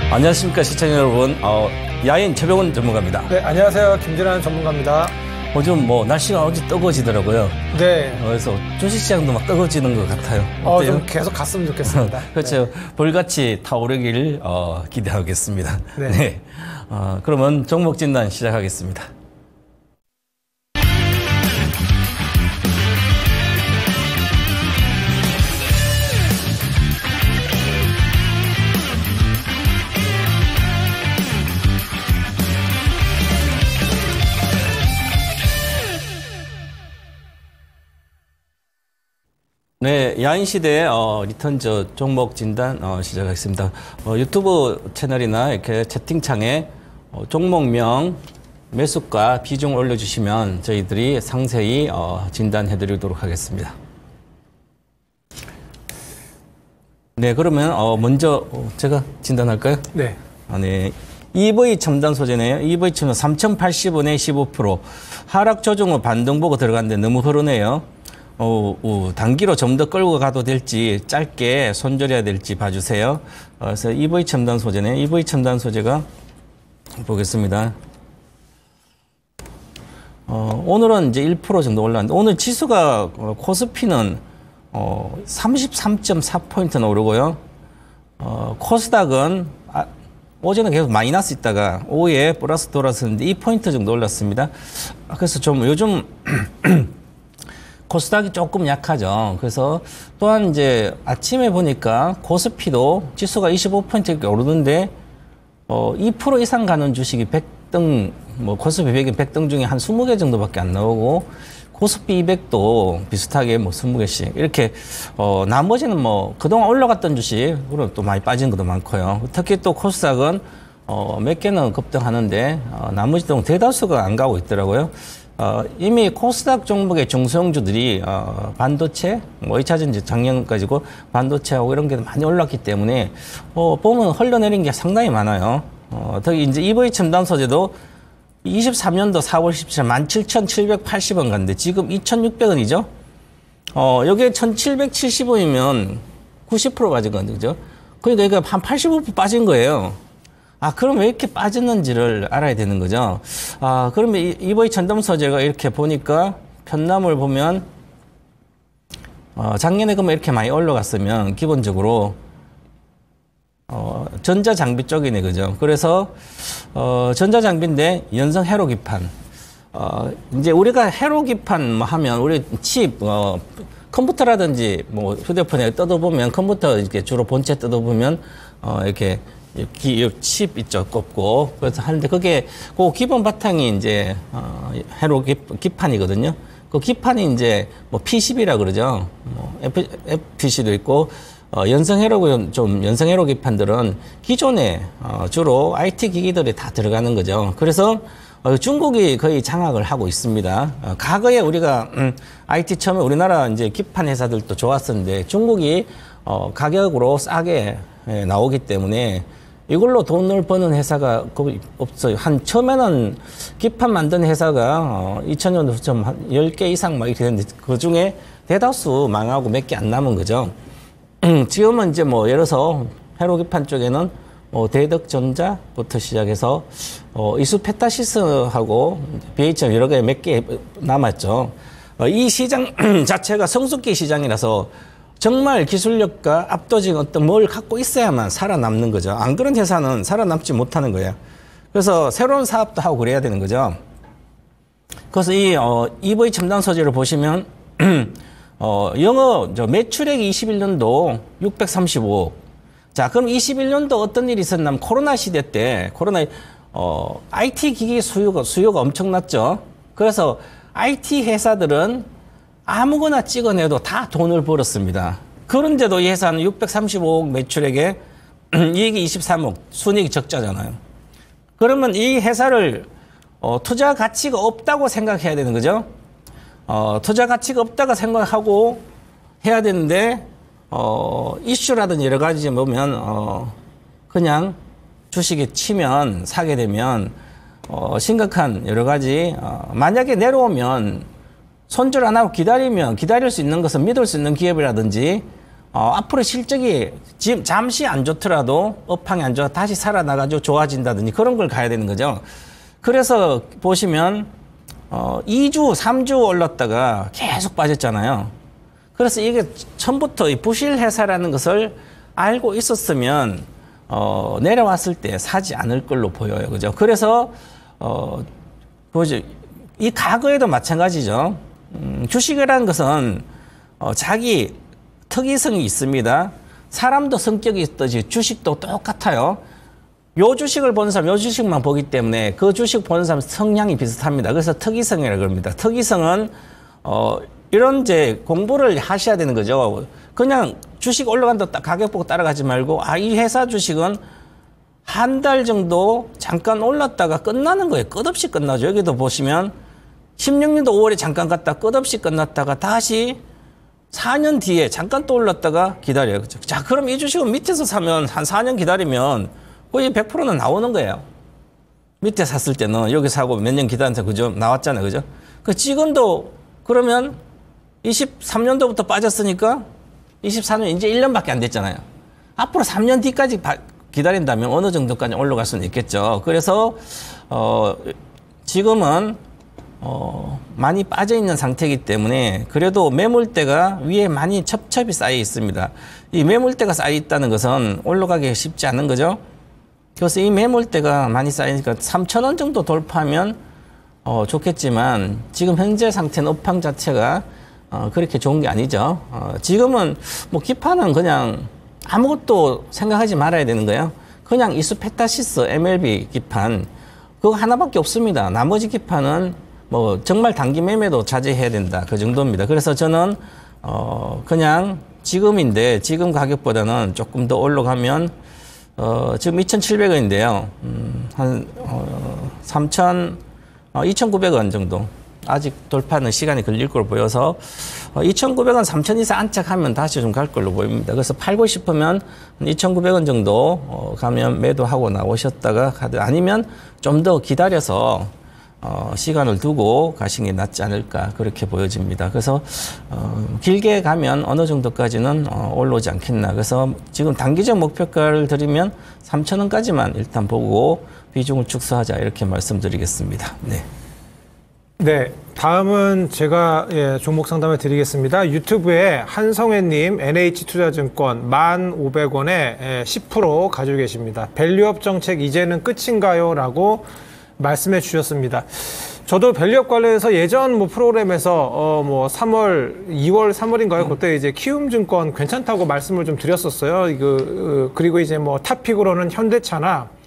안녕하십니까 시청자 여러분. 야인 최병훈 전문가입니다. 네, 안녕하세요. 김진환 전문가입니다. 요즘 날씨가 어제 뜨거워지더라고요. 네. 그래서 주식시장도 막 뜨거워지는 것 같아요. 어때요? 좀 계속 갔으면 좋겠습니다. 그렇죠. 네. 불같이 타오르길 기대하겠습니다. 네. 네. 그러면 종목 진단 시작하겠습니다. 네, 야인시대 리턴 종목 진단 시작하겠습니다. 유튜브 채널이나 이렇게 채팅창에 종목명, 매수가, 비중 올려주시면 저희들이 상세히 진단해드리도록 하겠습니다. 네, 그러면 먼저 제가 진단할까요? 네. 네. EV 첨단 소재네요. EV 첨단 3,080원에 15% 하락 조정 후 반등 보고 들어갔는데 너무 흐르네요. 단기로 좀 더 끌고 가도 될지 짧게 손절해야 될지 봐주세요. 그래서 EV 첨단 소재네. EV 첨단 소재가 보겠습니다. 오늘은 이제 1% 정도 올랐는데 오늘 지수가 코스피는 33.4포인트나 오르고요. 코스닥은 어제는 계속 마이너스 있다가 오후에 플러스 돌았었는데 2포인트 정도 올랐습니다. 그래서 좀 요즘 코스닥이 조금 약하죠. 그래서 또한 이제 아침에 보니까 코스피도 지수가 25포인트 이렇게 오르는데 2% 이상 가는 주식이 100등, 코스피 100등 중에 한 20개 정도밖에 안 나오고 코스피 200도 비슷하게 20개씩 이렇게 나머지는 그동안 올라갔던 주식 그럼 또 많이 빠진 것도 많고요. 특히 또 코스닥은 몇 개는 급등하는데 나머지도 대다수가 안 가고 있더라고요. 이미 코스닥 종목의 중소형주들이 반도체, 2차전지 작년까지고 반도체하고 이런 게 많이 올랐기 때문에 보면 흘러내린 게 상당히 많아요. 특히 이제 EV 첨단 소재도 23년도 4월 17일 17,780원 갔는데 지금 2,600원이죠. 여기에 1,770원이면 90% 빠진 거죠. 그죠? 그러니까 이거 한 85% 빠진 거예요. 그럼 왜 이렇게 빠졌는지를 알아야 되는 거죠. 그러면 EV 첨단 소재가 이렇게 보니까 편남을 보면 작년에 그러면 이렇게 많이 올라갔으면 기본적으로 전자장비 쪽이네, 그죠? 그래서 전자장비인데 연성 회로기판. 이제 우리가 회로기판 하면 우리 칩 컴퓨터라든지 휴대폰에 뜯어보면 컴퓨터 이렇게 주로 본체 뜯어보면 이렇게 칩 있죠, 꼽고. 그래서 하는데 그게 그 기본 바탕이 이제 회로 기판이거든요. 그 기판이 이제 P10이라 그러죠. FPC도 있고 연성 회로 기판들은 기존에 주로 IT 기기들이 다 들어가는 거죠. 그래서 중국이 거의 장악을 하고 있습니다. 과거에 우리가 IT 처음에 우리나라 이제 기판 회사들도 좋았었는데 중국이 가격으로 싸게 나오기 때문에 이걸로 돈을 버는 회사가 거의 없어요. 처음에는 기판 만든 회사가 2000년도부터 한 10개 이상 막 이렇게 됐는데 그 중에 대다수 망하고 몇 개 안 남은 거죠. 지금은 이제 예를 들어서 회로기판 쪽에는 대덕전자부터 시작해서 이수페타시스하고 BHM 여러 개 몇 개 남았죠. 이 시장 자체가 성숙기 시장이라서 정말 기술력과 압도적인 어떤 뭘 갖고 있어야만 살아남는 거죠. 안 그런 회사는 살아남지 못하는 거예요. 그래서 새로운 사업도 하고 그래야 되는 거죠. 그래서 이 EV 첨단 소재를 보시면 매출액이 21년도 635억. 자, 그럼 21년도 어떤 일이 있었냐면 코로나 시대 때 IT 기기 수요가 엄청났죠. 그래서 IT 회사들은 아무거나 찍어내도 다 돈을 벌었습니다. 그런데도 이 회사는 635억 매출액에 이익이 23억, 순이익이 적자잖아요. 그러면 이 회사를 투자 가치가 없다고 생각해야 되는 거죠. 투자 가치가 없다고 생각하고 해야 되는데 이슈라든지 여러 가지 보면 그냥 주식에 치면 사게 되면 심각한 여러 가지 만약에 내려오면 손절 안 하고 기다릴 수 있는 것은 믿을 수 있는 기업이라든지 앞으로 실적이 지금 잠시 안 좋더라도 업황이 안 좋아 다시 살아나가지고 좋아진다든지 그런 걸 가야 되는 거죠. 그래서 보시면 2주, 3주 올랐다가 계속 빠졌잖아요. 그래서 이게 처음부터 이 부실 회사라는 것을 알고 있었으면 내려왔을 때 사지 않을 걸로 보여요. 그죠? 그래서 보죠. 이 과거에도 마찬가지죠. 주식이라는 것은 자기 특이성이 있습니다. 사람도 성격이 있듯이 주식도 똑같아요. 요 주식을 보는 사람, 요 주식만 보기 때문에 그 주식 보는 사람 성향이 비슷합니다. 그래서 특이성이라고 합니다. 특이성은 이런 이제 공부를 하셔야 되는 거죠. 그냥 주식 올라간다 가격 보고 따라가지 말고 이 회사 주식은 한 달 정도 잠깐 올랐다가 끝나는 거예요. 끝없이 끝나죠. 여기도 보시면 16년도 5월에 잠깐 갔다 끝없이 끝났다가 다시 4년 뒤에 잠깐 또 올랐다가 기다려요. 그렇죠? 자, 그럼 이 주식은 밑에서 사면 한 4년 기다리면 거의 100%는 나오는 거예요. 밑에 샀을 때는 여기 사고 몇 년 기다렸다 그죠? 나왔잖아요. 그죠? 그 지금도 그러면 23년도부터 빠졌으니까 24년 이제 1년밖에 안 됐잖아요. 앞으로 3년 뒤까지 기다린다면 어느 정도까지 올라갈 수는 있겠죠. 그래서 지금은 많이 빠져 있는 상태이기 때문에 그래도 매물대가 위에 많이 첩첩이 쌓여 있습니다. 이 매물대가 쌓여 있다는 것은 올라가기 쉽지 않은 거죠. 그래서 이 매물대가 많이 쌓이니까 3,000원 정도 돌파하면 좋겠지만 지금 현재 상태는 업황 자체가 그렇게 좋은 게 아니죠. 지금은 뭐 기판은 그냥 아무것도 생각하지 말아야 되는 거예요. 그냥 이수페타시스 MLB 기판 그거 하나밖에 없습니다. 나머지 기판은 뭐 정말 단기 매매도 자제해야 된다. 그 정도입니다. 그래서 저는 그냥 지금인데 지금 가격보다는 조금 더 올라가면 지금 2,700원인데요. 한 2,900원 정도. 아직 돌파는 시간이 걸릴 걸로 보여서 2,900원, 3,000 이상 안착하면 다시 좀 갈 걸로 보입니다. 그래서 팔고 싶으면 2,900원 정도 가면 매도하고 나오셨다가 아니면 좀 더 기다려서 시간을 두고 가시는 게 낫지 않을까 그렇게 보여집니다. 그래서 길게 가면 어느 정도까지는 올라오지 않겠나. 그래서 지금 단기적 목표가를 드리면 3,000원까지만 일단 보고 비중을 축소하자 이렇게 말씀드리겠습니다. 네. 네, 다음은 제가 종목 상담을 드리겠습니다. 유튜브에 한성혜님 NH투자증권 1,500원에 10% 가지고 계십니다. 밸류업 정책 이제는 끝인가요? 라고 말씀해 주셨습니다. 저도 밸류업 관련해서 예전 뭐 프로그램에서 뭐 2월 3월인가요? 그때 이제 키움증권 괜찮다고 말씀을 좀 드렸었어요. 그리고 이제 뭐 탑픽으로는 현대차나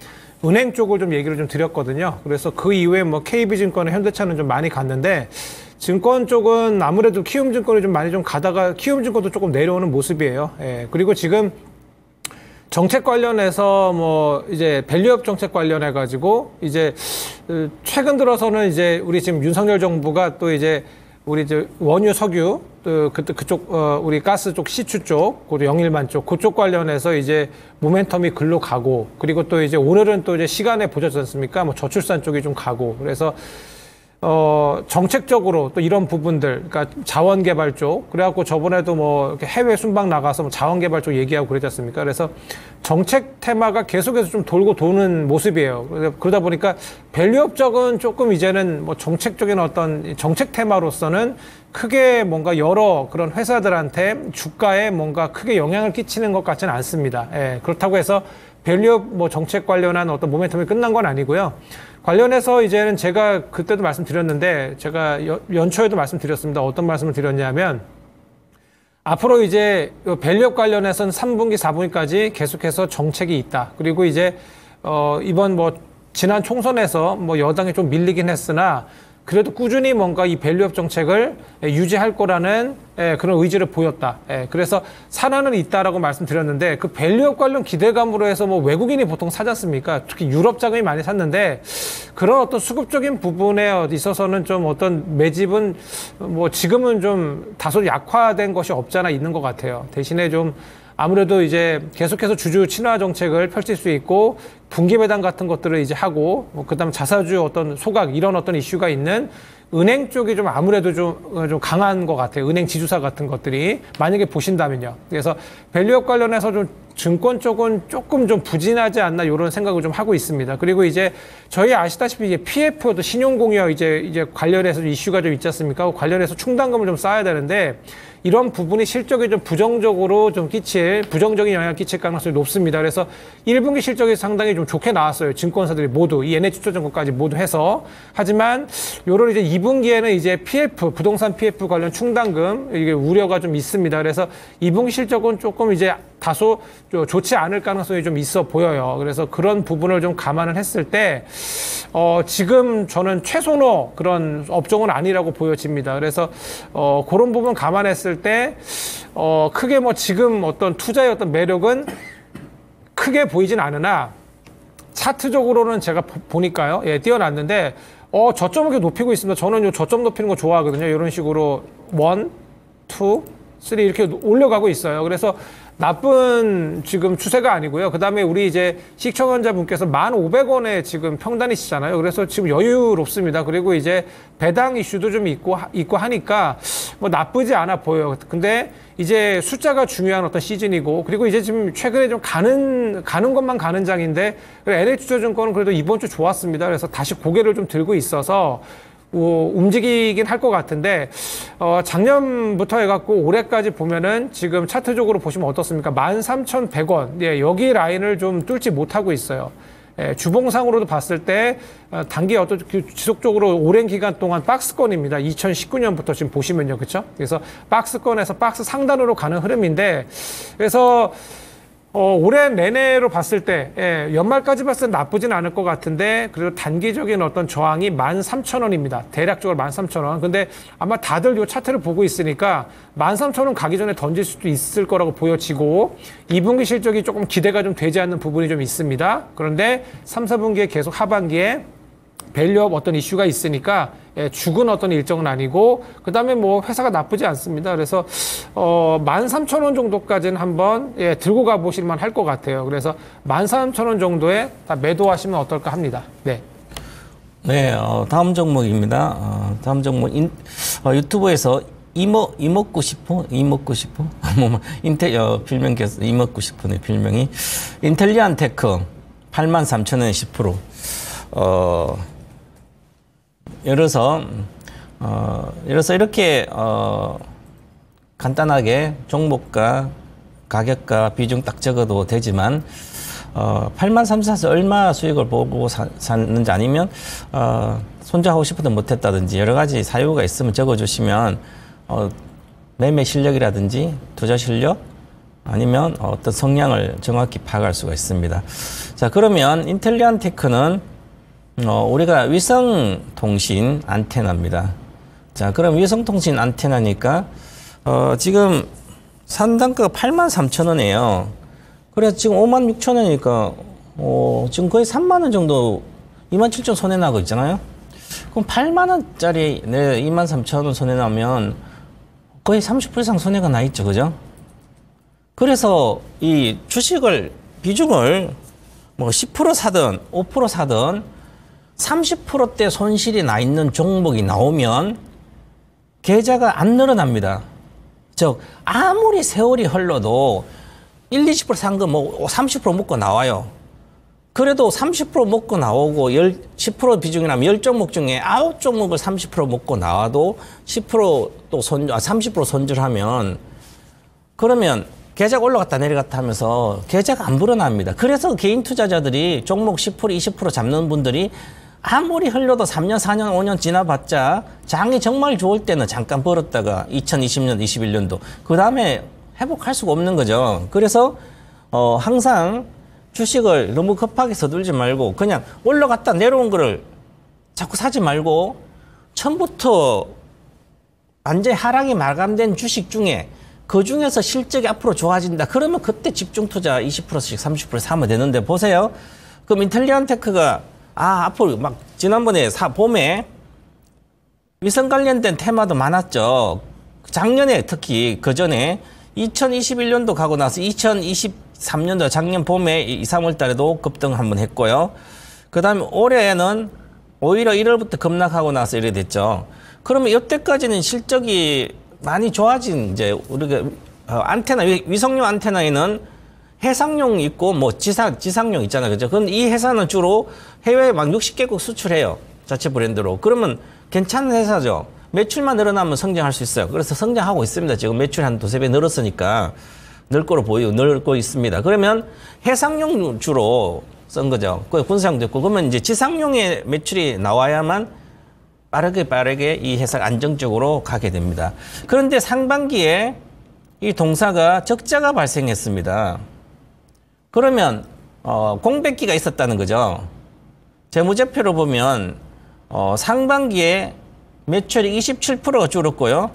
은행 쪽을 좀 얘기를 좀 드렸거든요. 그래서 그 이후에 뭐 KB증권과 현대차는 좀 많이 갔는데 증권 쪽은 아무래도 키움증권이 좀 많이 좀 가다가 키움증권도 조금 내려오는 모습이에요. 예. 그리고 지금 정책 관련해서 뭐 이제 밸류업 정책 관련해 가지고 이제 최근 들어서는 이제 우리 지금 윤석열 정부가 또 이제 우리 이제 원유 석유 그쪽 우리 가스 쪽 시추 쪽 그리고 영일만 쪽 그쪽 관련해서 이제 모멘텀이 글로 가고 그리고 또 이제 오늘은 또 이제 시간에 보셨지 않습니까? 뭐 저출산 쪽이 좀 가고 그래서 정책적으로 또 이런 부분들, 그러니까 자원개발 쪽, 그래갖고 저번에도 뭐 이렇게 해외 순방 나가서 뭐 자원개발 쪽 얘기하고 그러지 않습니까? 그래서 정책 테마가 계속해서 좀 돌고 도는 모습이에요. 그러다 보니까 밸류업 쪽은 조금 이제는 뭐 정책적인 어떤 정책 테마로서는 크게 뭔가 여러 그런 회사들한테 주가에 뭔가 크게 영향을 끼치는 것 같지는 않습니다. 예, 그렇다고 해서 밸류업 뭐 정책 관련한 어떤 모멘텀이 끝난 건 아니고요. 관련해서 이제는 제가 그때도 말씀드렸는데 제가 연초에도 말씀드렸습니다. 어떤 말씀을 드렸냐면 앞으로 이제 밸류업 관련해서는 3분기, 4분기까지 계속해서 정책이 있다. 그리고 이제 이번 뭐 지난 총선에서 뭐 여당이 좀 밀리긴 했으나 그래도 꾸준히 뭔가 이 밸류업 정책을 유지할 거라는 그런 의지를 보였다. 그래서 산안은 있다라고 말씀드렸는데 그 밸류업 관련 기대감으로 해서 뭐 외국인이 보통 사지 않습니까? 특히 유럽 자금이 많이 샀는데 그런 어떤 수급적인 부분에 있어서는 좀 어떤 매집은 뭐 지금은 좀 다소 약화된 것이 없잖아 있는 것 같아요. 대신에 좀 아무래도 이제 계속해서 주주 친화 정책을 펼칠 수 있고 분기 배당 같은 것들을 이제 하고 그다음에 자사주 어떤 소각 이런 어떤 이슈가 있는 은행 쪽이 좀 아무래도 좀 강한 것 같아요. 은행 지주사 같은 것들이 만약에 보신다면요. 그래서 밸류업 관련해서 좀 증권 쪽은 조금 좀 부진하지 않나 이런 생각을 좀 하고 있습니다. 그리고 이제 저희 아시다시피 이제 PF도 신용공여 이제 관련해서 이슈가 좀 있지 않습니까? 관련해서 충당금을 좀 쌓아야 되는데 이런 부분이 실적에 좀 부정적으로 좀 부정적인 영향을 끼칠 가능성이 높습니다. 그래서 1분기 실적이 상당히 좀 좋게 나왔어요. 증권사들이 모두, 이 NH투자증권까지 모두 해서. 하지만 요런 이제 2분기에는 이제 PF, 부동산 PF 관련 충당금, 이게 우려가 좀 있습니다. 그래서 2분기 실적은 조금 이제 다소 좋지 않을 가능성이 좀 있어 보여요. 그래서 그런 부분을 좀 감안을 했을 때, 지금 저는 최소노 그런 업종은 아니라고 보여집니다. 그래서, 그런 부분 감안했을 때, 크게 뭐 지금 어떤 투자의 어떤 매력은 크게 보이진 않으나, 차트적으로는 제가 보니까요, 예, 띄워놨는데, 저점을 이렇게 높이고 있습니다. 저는 요 저점 높이는 거 좋아하거든요. 이런 식으로 1, 2, 3 이렇게 올려가고 있어요. 그래서 나쁜 지금 추세가 아니고요. 그 다음에 우리 이제 시청자분께서 1,500원에 지금 평단이시잖아요. 그래서 지금 여유롭습니다. 그리고 이제 배당 이슈도 좀 있고 하니까 뭐 나쁘지 않아 보여요. 근데 이제 숫자가 중요한 어떤 시즌이고, 그리고 이제 지금 최근에 좀 가는 것만 가는 장인데, NH투자증권은 그래도 이번 주 좋았습니다. 그래서 다시 고개를 좀 들고 있어서 움직이긴 할 것 같은데, 작년부터 해갖고 올해까지 보면은 지금 차트적으로 보시면 어떻습니까? 13,100원. 예, 여기 라인을 좀 뚫지 못하고 있어요. 예, 주봉상으로도 봤을 때, 단기 어떤 지속적으로 오랜 기간 동안 박스권입니다. 2019년부터 지금 보시면요. 그쵸? 그래서 박스권에서 박스 상단으로 가는 흐름인데, 그래서 올해 내내로 봤을 때, 예, 연말까지 봤을 때 나쁘진 않을 것 같은데, 그리고 단기적인 어떤 저항이 13,000원입니다. 대략적으로 13,000원. 근데 아마 다들 이 차트를 보고 있으니까 13,000원 가기 전에 던질 수도 있을 거라고 보여지고, 2분기 실적이 조금 기대가 좀 되지 않는 부분이 좀 있습니다. 그런데 3, 4분기에 계속 하반기에 밸류업 어떤 이슈가 있으니까, 예, 죽은 어떤 일정은 아니고, 그 다음에 뭐 회사가 나쁘지 않습니다. 그래서 13,000원 정도까지는 한번, 예, 들고 가보실만 할 것 같아요. 그래서 13,000원 정도에 다 매도하시면 어떨까 합니다. 네. 네, 다음 종목입니다. 다음 종목 유튜브에서 이먹고 싶어? 필명 이먹고 싶어네, 필명이. 인텔리안 테크 83,000원에 10%. 열어서 이렇게 간단하게 종목과 가격과 비중 딱 적어도 되지만 83,000원에서 얼마 수익을 보고 샀는지, 아니면 손절하고 싶어도 못했다든지 여러 가지 사유가 있으면 적어주시면 매매 실력이라든지 투자 실력, 아니면 어떤 성향을 정확히 파악할 수가 있습니다. 자, 그러면 인텔리안 테크는 우리가 위성통신 안테나입니다. 자, 그럼 위성통신 안테나니까 지금 산단가가 83,000원이에요. 그래서 지금 56,000원이니까 지금 거의 3만원 정도, 27,000원 손해나고 있잖아요. 그럼 8만원짜리 23,000원 손해나면 거의 30% 이상 손해가 나 있죠. 그죠? 그래서 이 주식을, 비중을 뭐 10% 사든 5% 사든 30%대 손실이 나 있는 종목이 나오면 계좌가 안 늘어납니다. 즉, 아무리 세월이 흘러도 1, 20% 산 거 뭐 30% 먹고 나와요. 그래도 30% 먹고 나오고 10% 비중이라면 10종목 중에 9종목을 30% 먹고 나와도 10%또 30% 손절하면, 그러면 계좌가 올라갔다 내려갔다 하면서 계좌가 안 불어납니다. 그래서 개인 투자자들이 종목 10%, 20% 잡는 분들이 아무리 흘려도 3년, 4년, 5년 지나봤자 장이 정말 좋을 때는 잠깐 벌었다가 2020년, 21년도 그 다음에 회복할 수가 없는 거죠. 그래서 항상 주식을 너무 급하게 서둘지 말고 그냥 올라갔다 내려온 거를 자꾸 사지 말고, 처음부터 완전히 하락이 마감된 주식 중에 그 중에서 실적이 앞으로 좋아진다. 그러면 그때 집중 투자 20%씩 30% 사면 되는데, 보세요. 그럼 인텔리안 테크가 앞으로 막 지난번에 봄에 위성 관련된 테마도 많았죠. 작년에 특히 그 전에 2021년도 가고 나서 2023년도 작년 봄에 2, 3월 달에도 급등 한번 했고요. 그 다음에 올해는 오히려 1월부터 급락하고 나서 이래 됐죠. 그러면 이때까지는 실적이 많이 좋아진 이제 우리가 안테나 위성용 안테나에는 해상용 있고 뭐 지상용 있잖아요. 그죠? 근데 이 회사는 주로 해외에 막 60개국 수출해요. 자체 브랜드로. 그러면 괜찮은 회사죠. 매출만 늘어나면 성장할 수 있어요. 그래서 성장하고 있습니다. 지금 매출 한 두세 배 늘었으니까 늘고 있습니다. 그러면 해상용 주로 쓴 거죠. 군사용도 있고. 그러면 이제 지상용의 매출이 나와야만 빠르게 이 회사가 안정적으로 가게 됩니다. 그런데 상반기에 이 동사가 적자가 발생했습니다. 그러면 공백기가 있었다는 거죠. 재무제표로 보면 상반기에 매출이 27%가 줄었고요.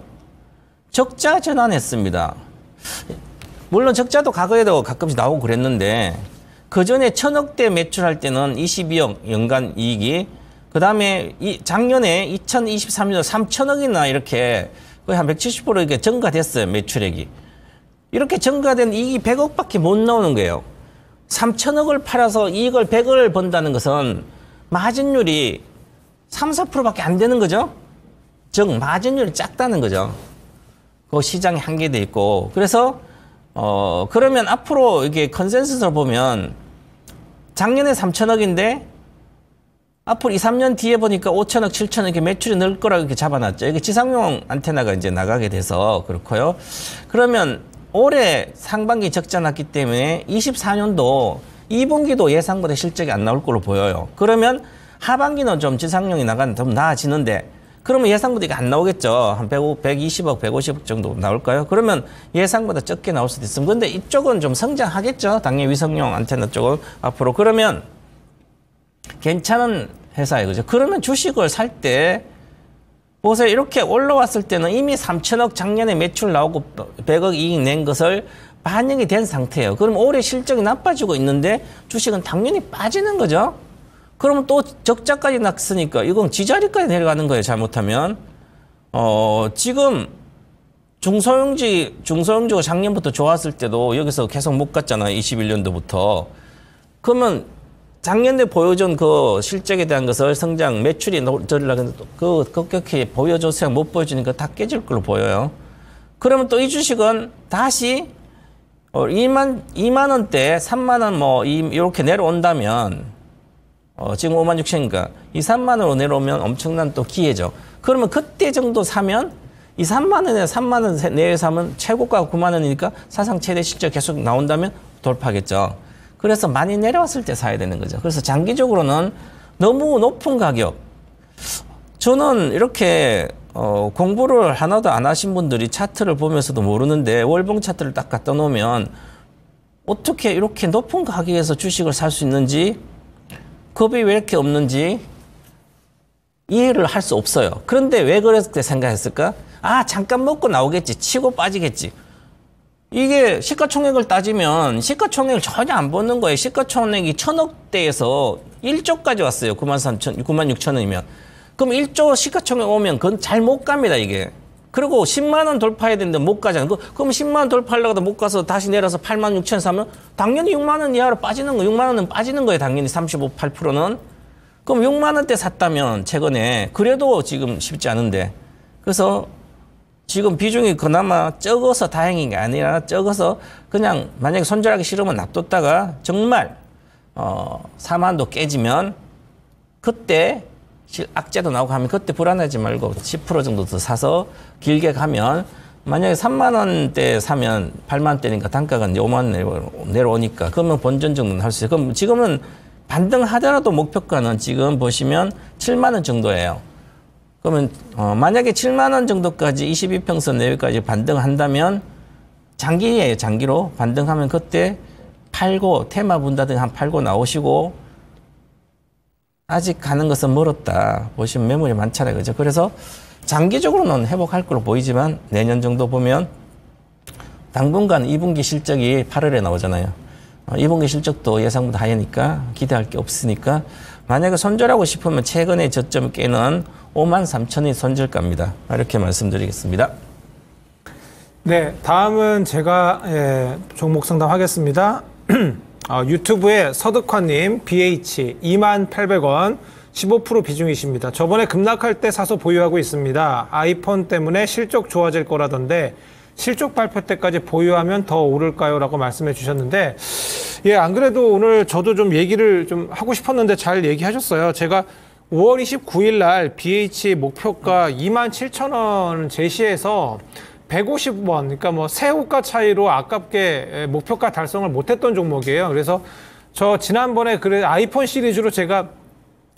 적자 전환했습니다. 물론 적자도 과거에도 가끔씩 나오고 그랬는데 그전에 1,000억대 매출할 때는 22억 연간 이익이 그다음에 작년에 2023년도 3,000억이나 이렇게 거의 한 170% 이렇게 증가됐어요. 매출액이. 이렇게 증가된 이익이 100억밖에 못 나오는 거예요. 3,000억을 팔아서 이익을 100억을 번다는 것은 마진율이 3, 4%밖에 안 되는 거죠. 즉 마진율이 작다는 거죠. 그 시장에 한계돼 있고. 그래서 그러면 앞으로 이게 컨센서스를 보면 작년에 3,000억인데 앞으로 2, 3년 뒤에 보니까 5,000억, 7,000억 이렇게 매출이 늘 거라고 이렇게 잡아놨죠. 이게 지상용 안테나가 이제 나가게 돼서 그렇고요. 그러면 올해 상반기 적자 났기 때문에 24년도 2분기도 예상보다 실적이 안 나올 걸로 보여요. 그러면 하반기는 좀 지상용이 나가면 좀 나아지는데 그러면 예상보다 이게 안 나오겠죠. 한 120억, 150억 정도 나올까요? 그러면 예상보다 적게 나올 수도 있습니다. 근데 이쪽은 좀 성장하겠죠. 당연히 위성용 안테나 쪽은 앞으로. 그러면 괜찮은 회사예요. 그죠? 그러면 주식을 살 때 보세요. 이렇게 올라왔을 때는 이미 3,000억 작년에 매출 나오고 100억 이익 낸 것을 반영이 된 상태예요. 그럼 올해 실적이 나빠지고 있는데 주식은 당연히 빠지는 거죠. 그러면 또 적자까지 났으니까 이건 지자리까지 내려가는 거예요. 잘못하면. 지금 중소형주가 작년부터 좋았을 때도 여기서 계속 못 갔잖아요. 21년도부터. 그러면 작년에 보여준 그 실적에 대한 것을 성장, 매출이 늘어나는데 그 급격히 보여줘서 못 보여주니까 다 깨질 걸로 보여요. 그러면 또 이 주식은 다시 2만 원대, 3만 원 뭐 이렇게 내려온다면 지금 5만 6천이니까 2, 3만 원으로 내려오면 엄청난 또 기회죠. 그러면 그때 정도 사면 2, 3만 원에 3만 원 내에 사면 최고가 9만 원이니까 사상 최대 실적 계속 나온다면 돌파하겠죠. 그래서 많이 내려왔을 때 사야 되는 거죠. 그래서 장기적으로는 너무 높은 가격. 저는 이렇게 공부를 하나도 안 하신 분들이 차트를 보면서도 모르는데 월봉 차트를 딱 갖다 놓으면 어떻게 이렇게 높은 가격에서 주식을 살 수 있는지 겁이 왜 이렇게 없는지 이해를 할 수 없어요. 그런데 왜 그렇게 생각했을까? 아, 잠깐 먹고 나오겠지. 치고 빠지겠지. 이게 시가총액을 따지면 시가총액을 전혀 안 보는 거예요. 시가총액이 1,000억대에서 1조까지 왔어요. 9만 6천 원이면. 그럼 1조 시가총액 오면 그건 잘 못 갑니다, 이게. 그리고 10만 원 돌파해야 되는데 못 가잖아요. 그럼 10만 원 돌파하려고 못 가서 다시 내려서 8만 6천 사면 당연히 6만 원 이하로 빠지는 거예요. 6만 원은 빠지는 거예요. 당연히 8%는. 그럼 6만 원대 샀다면 최근에 그래도 지금 쉽지 않은데. 그래서 지금 비중이 그나마 적어서 다행인 게 아니라 적어서 그냥 만약에 손절하기 싫으면 놔뒀다가 정말 4만도 깨지면 그때 악재도 나오고 하면 그때 불안하지 말고 10% 정도 더 사서 길게 가면 만약에 3만 원대 사면 8만 원대니까 단가가 이제 5만 원 내려오니까 그러면 본전 정도는 할 수 있어요. 그럼 지금은 반등하더라도 목표가는 지금 보시면 7만 원 정도예요. 그러면 만약에 7만 원 정도까지 22평선 내외까지 반등한다면 장기예요. 장기로 반등하면 그때 팔고 테마 분다든지 한 팔고 나오시고 아직 가는 것은 멀었다. 보시면 매물이 많잖아요. 그죠? 그래서 장기적으로는 회복할 걸로 보이지만 내년 정도 보면 당분간 2분기 실적이 8월에 나오잖아요. 2분기 실적도 예상보다 하니까 기대할 게 없으니까 만약에 손절하고 싶으면 최근에 저점 깨는 5만 3천이 손절가입니다. 이렇게 말씀드리겠습니다. 네, 다음은 제가 종목 상담하겠습니다. 유튜브에 서득화님 BH 28,800원 15% 비중이십니다. 저번에 급락할 때 사서 보유하고 있습니다. 아이폰 때문에 실적 좋아질 거라던데 실적 발표 때까지 보유하면 더 오를까요? 라고 말씀해 주셨는데, 예, 안 그래도 오늘 저도 좀 얘기를 좀 하고 싶었는데 잘 얘기하셨어요. 제가 5월 29일 날 BH 목표가 27,000원 제시해서 150원, 그러니까 뭐 세호가 차이로 아깝게 목표가 달성을 못했던 종목이에요. 그래서 저 지난번에 아이폰 시리즈로 제가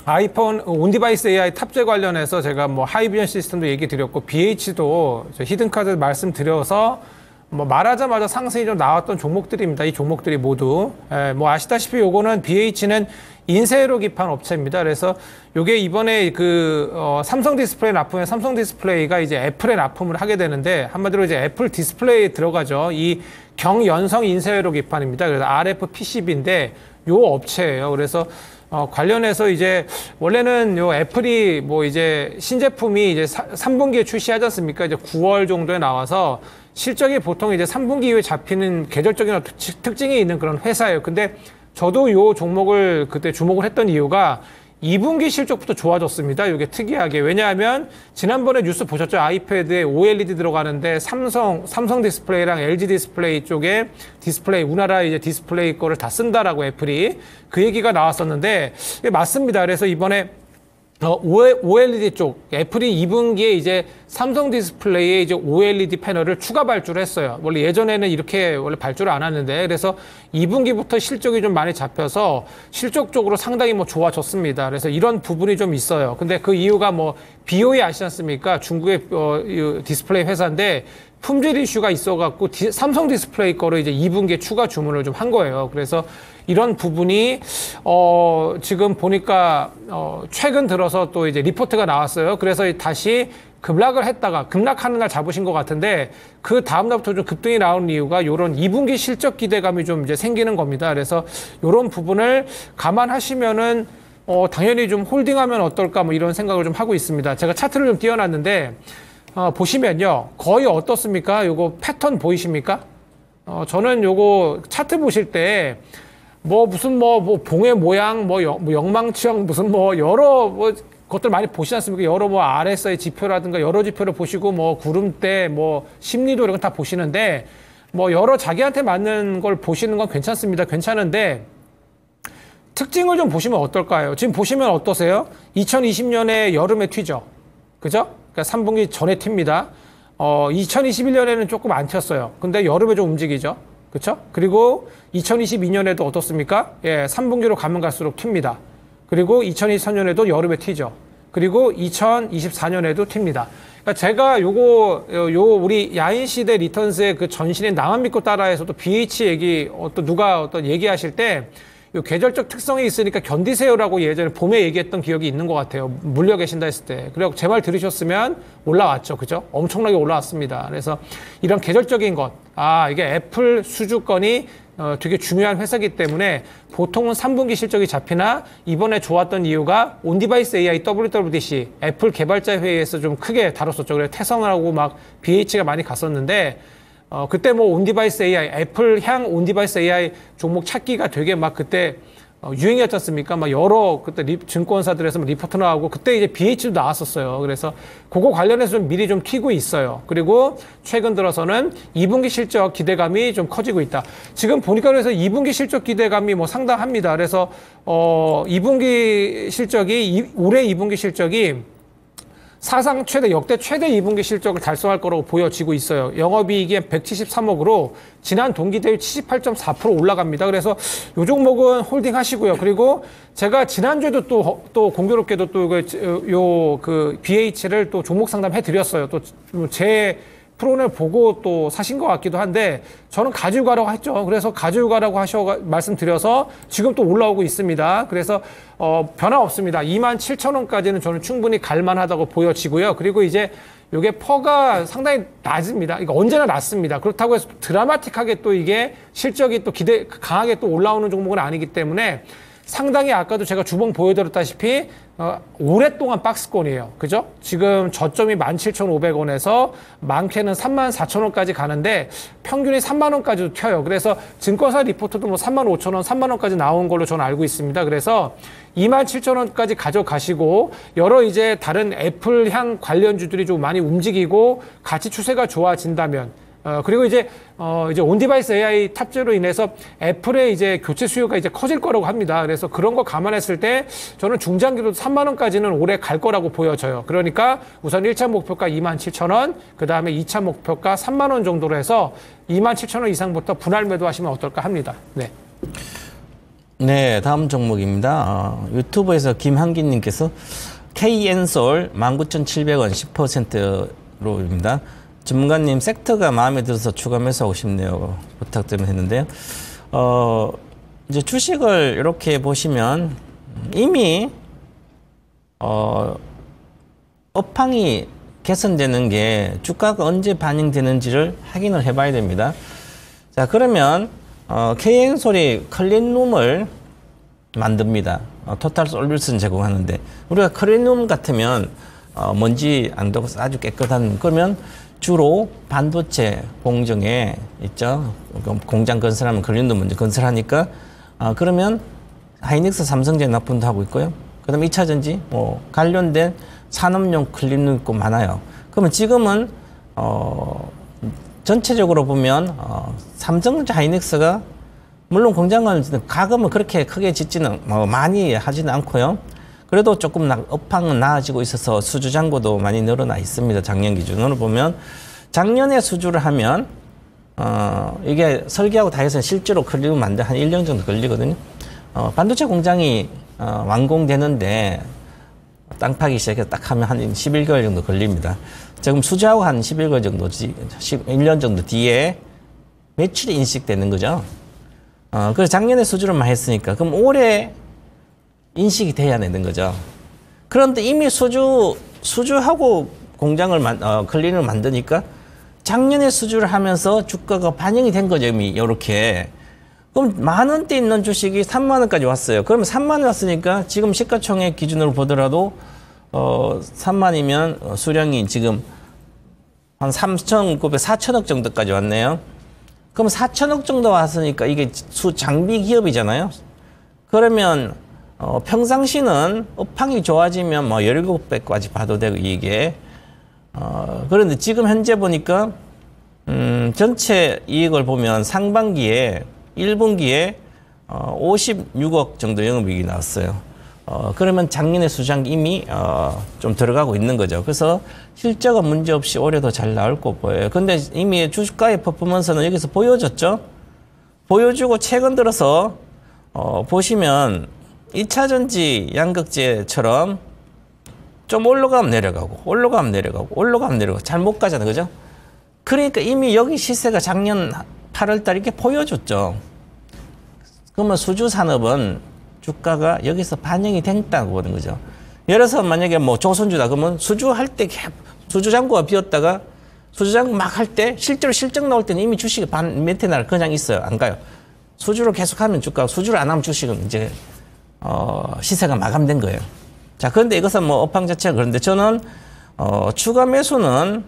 아이폰 온디바이스 AI 탑재 관련해서 제가 뭐 하이비전 시스템도 얘기 드렸고 BH도 히든카드 말씀드려서 뭐 말하자마자 상승이 좀 나왔던 종목들입니다. 이 종목들이 모두 뭐 아시다시피 요거는 BH는 인쇄로 기판 업체입니다. 그래서 요게 이번에 삼성 디스플레이 납품에 삼성 디스플레이가 이제 애플에 납품을 하게 되는데 한마디로 이제 애플 디스플레이에 들어가죠. 이 경연성 인쇄로 기판입니다. 그래서 RFPCB인데 요 업체예요. 그래서 관련해서 이제 원래는 요 애플이 뭐 이제 신제품이 이제 3분기에 출시하지 않습니까? 이제 9월 정도에 나와서 실적이 보통 이제 3분기 이후에 잡히는 계절적인 특징이 있는 그런 회사예요. 근데 저도 요 종목을 그때 주목을 했던 이유가 2분기 실적부터 좋아졌습니다. 이게 특이하게. 왜냐하면 지난번에 뉴스 보셨죠? 아이패드에 OLED 들어가는데 삼성 디스플레이랑 LG 디스플레이 쪽에 디스플레이, 우리나라 이제 디스플레이 거를 다 쓴다라고 애플이 그 얘기가 나왔었는데, 맞습니다. 그래서 이번에 OLED 쪽, 애플이 2분기에 이제 삼성 디스플레이에 이제 OLED 패널을 추가 발주를 했어요. 원래 예전에는 이렇게 원래 발주를 안 하는데, 그래서 2분기부터 실적이 좀 많이 잡혀서 실적적으로 상당히 뭐 좋아졌습니다. 그래서 이런 부분이 좀 있어요. 근데 그 이유가 뭐 BOE 아시지 않습니까? 중국의 디스플레이 회사인데 품질 이슈가 있어갖고 삼성 디스플레이 거를 이제 2분기에 추가 주문을 좀 한 거예요. 그래서 이런 부분이 지금 보니까 최근 들어서 또 이제 리포트가 나왔어요. 그래서 다시 급락을 했다가 급락하는 날 잡으신 것 같은데 그 다음 날부터 좀 급등이 나오는 이유가 요런 2분기 실적 기대감이 좀 이제 생기는 겁니다. 그래서 요런 부분을 감안하시면은 당연히 좀 홀딩하면 어떨까 뭐 이런 생각을 좀 하고 있습니다. 제가 차트를 좀 띄워놨는데 보시면요 거의 어떻습니까? 요거 패턴 보이십니까? 저는 요거 차트 보실 때 무슨 봉의 모양, 영망치형, 무슨 여러 것들 많이 보시지 않습니까? 여러 RSI 지표라든가 여러 지표를 보시고 구름대, 심리도 이런 거 다 보시는데 여러 자기한테 맞는 걸 보시는 건 괜찮습니다. 괜찮은데 특징을 좀 보시면 어떨까요? 지금 보시면 어떠세요? 2020년에 여름에 튀죠. 그죠? 그러니까 3분기 전에 튑니다. 2021년에는 조금 안 튀었어요. 근데 여름에 좀 움직이죠. 그렇죠? 그리고 2022년에도 어떻습니까? 예, 3분기로 가면 갈수록 튑니다. 그리고 2023년에도 여름에 튀죠. 그리고 2024년에도 튑니다. 그러니까 제가 우리 야인시대 리턴스의 그 전신인 나만 믿고 따라해서도 BH 얘기, 누가 얘기하실 때 요 계절적 특성이 있으니까 견디세요라고 예전에 봄에 얘기했던 기억이 있는 것 같아요. 물려 계신다 했을 때. 그리고 제 말 들으셨으면 올라왔죠. 그죠? 엄청나게 올라왔습니다. 그래서 이런 계절적인 것. 이게 애플 수주권이 되게 중요한 회사이기 때문에 보통은 3분기 실적이 잡히나 이번에 좋았던 이유가 온디바이스 AI WWDC 애플 개발자 회의에서 좀 크게 다뤘었죠. 그래서 태성하고 BH가 많이 갔었는데 그때 온디바이스 AI, 애플 향 온디바이스 AI 종목 찾기가 되게 그때 유행이었지 않습니까? 여러 그때 증권사들에서 리포트 나오고 그때 이제 BH도 나왔었어요. 그래서 그거 관련해서 좀 미리 좀 튀고 있어요. 그리고 최근 들어서는 2분기 실적 기대감이 좀 커지고 있다. 지금 보니까 그래서 2분기 실적 기대감이 상당합니다. 그래서 2분기 실적이 올해 2분기 실적이 사상 역대 최대 2분기 실적을 달성할 거라고 보여지고 있어요. 영업이익이 173억으로 지난 동기 대비 78.4% 올라갑니다. 그래서 요 종목은 홀딩 하시고요. 그리고 제가 지난주에도 또 공교롭게도 BH를 또 종목 상담해 드렸어요. 또 제 프로그램을 보고 또 사신 것 같기도 한데 저는 가지고 가라고 했죠. 그래서 가지고 가라고 말씀드려서 지금 또 올라오고 있습니다. 그래서 변화 없습니다. 27,000원까지는 저는 충분히 갈만하다고 보여지고요. 그리고 이제 요게 퍼가 상당히 낮습니다. 이거 언제나 낮습니다. 그렇다고 해서 드라마틱하게 또 이게 실적이 또 강하게 또 올라오는 종목은 아니기 때문에 상당히 아까도 제가 주봉 보여드렸다시피 오랫동안 박스권이에요. 그죠? 지금 저점이 17,500원에서 많게는 34,000원까지 가는데 평균이 3만원까지도 튀어요. 그래서 증권사 리포트도 뭐 35,000원, 3만원까지 나온 걸로 저는 알고 있습니다. 그래서 27,000원까지 가져가시고 여러 이제 다른 애플향 관련주들이 좀 많이 움직이고 같이 추세가 좋아진다면 그리고 이제 온디바이스 AI 탑재로 인해서 애플의 이제 교체 수요가 이제 커질 거라고 합니다. 그래서 그런 거 감안했을 때 저는 중장기로 3만 원까지는 올해 갈 거라고 보여져요. 그러니까 우선 1차 목표가 27,000원, 그 다음에 2차 목표가 3만 원 정도로 해서 27,000원 이상부터 분할 매도하시면 어떨까 합니다. 네. 네, 다음 종목입니다. 유튜브에서 김한기님께서 KN솔 19,700원 10%로입니다. 전문가님 섹터가 마음에 들어서 추가 매수하고 싶네요. 부탁드리면 했는데요. 이제 주식을 이렇게 보시면 이미 업황이 개선되는 게 주가가 언제 반영되는지를 확인을 해봐야 됩니다. 자, 그러면 KN솔이 클린룸을 만듭니다. 토탈솔루션 제공하는데 우리가 클린룸 같으면 먼지 안 도고 아주 깨끗한 그러면 주로 반도체 공정에 있죠. 공장 건설하면 클린룸 먼저 건설하니까 그러면 하이닉스, 삼성전자 납품도 하고 있고요. 그다음에 2차 전지 관련된 산업용 클린룸 있고 많아요. 그러면 지금은 전체적으로 보면 삼성전자, 하이닉스가 물론 공장은 가금은 그렇게 크게 짓지는 많이 하지는 않고요. 그래도 조금 업황은 나아지고 있어서 수주 잔고도 많이 늘어나 있습니다. 작년 기준으로 보면 작년에 수주를 하면 이게 설계하고 다 해서 실제로 클린룸 만들 한 1년 정도 걸리거든요. 반도체 공장이 완공되는데 땅 파기 시작해서 딱 하면 한 11개월 정도 걸립니다. 지금 수주하고 한 11개월 정도, 1년 정도 뒤에 매출이 인식되는 거죠. 그래서 작년에 수주를 많이 했으니까 그럼 올해 인식이 돼야 되는 거죠. 그런데 이미 수주하고 공장을 클린을 만드니까 작년에 수주를 하면서 주가가 반영이 된 거죠. 이미 이렇게. 그럼 만 원대 있는 주식이 3만 원까지 왔어요. 그러면 3만 원 왔으니까 지금 시가총액 기준으로 보더라도 3만이면 수량이 지금 한 3,900, 4천억 정도까지 왔네요. 그럼 4천억 정도 왔으니까 이게 장비 기업이잖아요. 그러면 평상시는 업황이 좋아지면 뭐 17배까지 봐도 되고 이게 그런데 지금 현재 보니까 전체 이익을 보면 상반기에 1분기에 56억 정도 영업이익이 나왔어요. 그러면 작년에 수장기 이미 좀 들어가고 있는 거죠. 그래서 실적은 문제없이 올해도 잘 나올 거 보여요. 근데 이미 주가의 퍼포먼스는 여기서 보여줬죠. 보여주고 최근 들어서 보시면 2차 전지 양극재처럼 좀 올라가면 내려가고 올라가면 내려가고 올라가면 내려가고 잘 못 가잖아요. 그죠? 그러니까 이미 여기 시세가 작년 8월 달 이렇게 보여줬죠. 그러면 수주 산업은 주가가 여기서 반영이 됐다고 보는 거죠. 예를 들어서 만약에 뭐 조선주다 그러면 수주할 때 수주 잔고가 비었다가 수주 잔고 막 할 때 실제로 실적 나올 때는 이미 주식이 몇 해 날 그냥 있어요. 안 가요. 수주를 계속하면 주가, 수주를 안 하면 주식은 이제 시세가 마감된 거예요. 자, 그런데 이것은 뭐 업황 자체가 그런데 저는 추가 매수는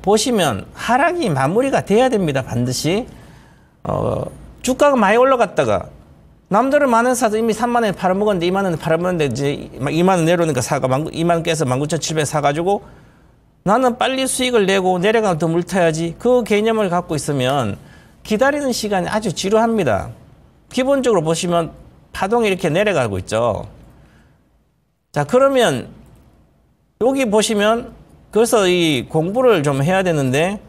보시면 하락이 마무리가 돼야 됩니다. 반드시 주가가 많이 올라갔다가 남들은 만 원 사서 이미 3만 원에 팔아먹었는데 2만 원에 팔아먹었는데 이제 2만 원 내려오니까 2만 원 깨서 19,700 사가지고 나는 빨리 수익을 내고 내려가면 더 물타야지. 그 개념을 갖고 있으면 기다리는 시간이 아주 지루합니다. 기본적으로 보시면 파동이 이렇게 내려가고 있죠. 자, 그러면 여기 보시면 그래서 이 공부를 좀 해야 되는데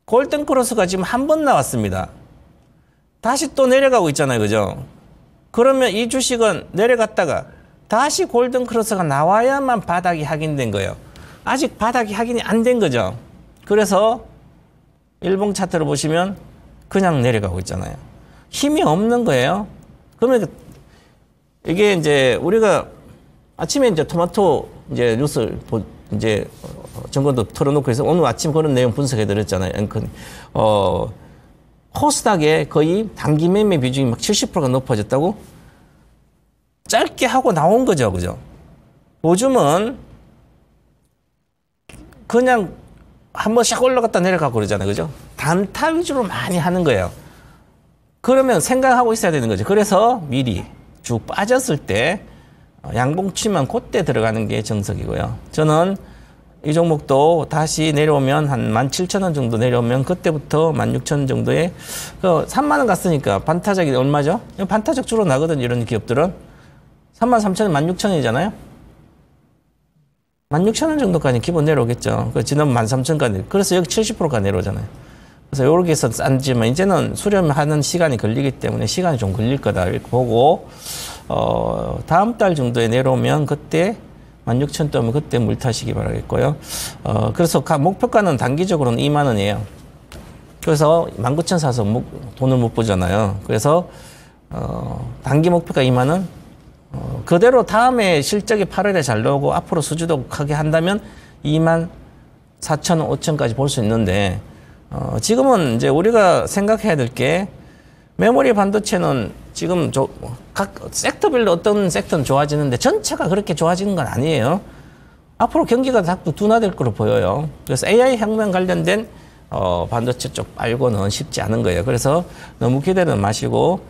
골든 크로스가 지금 한 번 나왔습니다. 다시 또 내려가고 있잖아요. 그죠? 그러면 이 주식은 내려갔다가 다시 골든 크로스가 나와야만 바닥이 확인된 거예요. 아직 바닥이 확인이 안 된 거죠. 그래서 일봉 차트를 보시면 그냥 내려가고 있잖아요. 힘이 없는 거예요. 그러면 이게 이제 우리가 아침에 이제 토마토 이제 뉴스 이제 정권도 틀어놓고 해서 오늘 아침 그런 내용 분석해 드렸잖아요. 코스닥에 거의 단기 매매 비중이 막 70%가 높아졌다고? 짧게 하고 나온 거죠. 그죠? 요즘은 그냥 한 번씩 올라갔다 내려가고 그러잖아요. 그죠? 단타 위주로 많이 하는 거예요. 그러면 생각하고 있어야 되는 거죠. 그래서 미리 쭉 빠졌을 때 양봉 치면 그때 들어가는 게 정석이고요. 저는 이 종목도 다시 내려오면 한 17,000원 정도 내려오면 그때부터 16,000원 정도에 3만 원 갔으니까 반타작이 얼마죠? 반타작 주로 나거든요. 이런 기업들은 33,000원, 16,000원이잖아요. 16,000원 정도까지 기본 내려오겠죠. 지난번 13,000원까지. 그래서 여기 70%가 내려오잖아요. 그래서 요렇게 해서 싼지만 이제는 수렴하는 시간이 걸리기 때문에 시간이 좀 걸릴 거다 이렇게 보고 다음 달 정도에 내려오면 그때 16,000원 떠면 그때 물 타시기 바라겠고요. 그래서 목표가는 단기적으로는 2만 원이에요. 그래서 19,000 사서 돈을 못 보잖아요. 그래서 단기 목표가 2만 원. 그대로 다음에 실적이 8월에 잘 나오고 앞으로 수주도 크게 한다면 2만 4천, 5천까지 볼 수 있는데 지금은 이제 우리가 생각해야 될 게 메모리 반도체는 지금 각 섹터별로 어떤 섹터는 좋아지는데 전체가 그렇게 좋아지는 건 아니에요. 앞으로 경기가 자꾸 둔화될 거로 보여요. 그래서 AI 혁명 관련된 반도체 쪽 말고는 쉽지 않은 거예요. 그래서 너무 기대는 마시고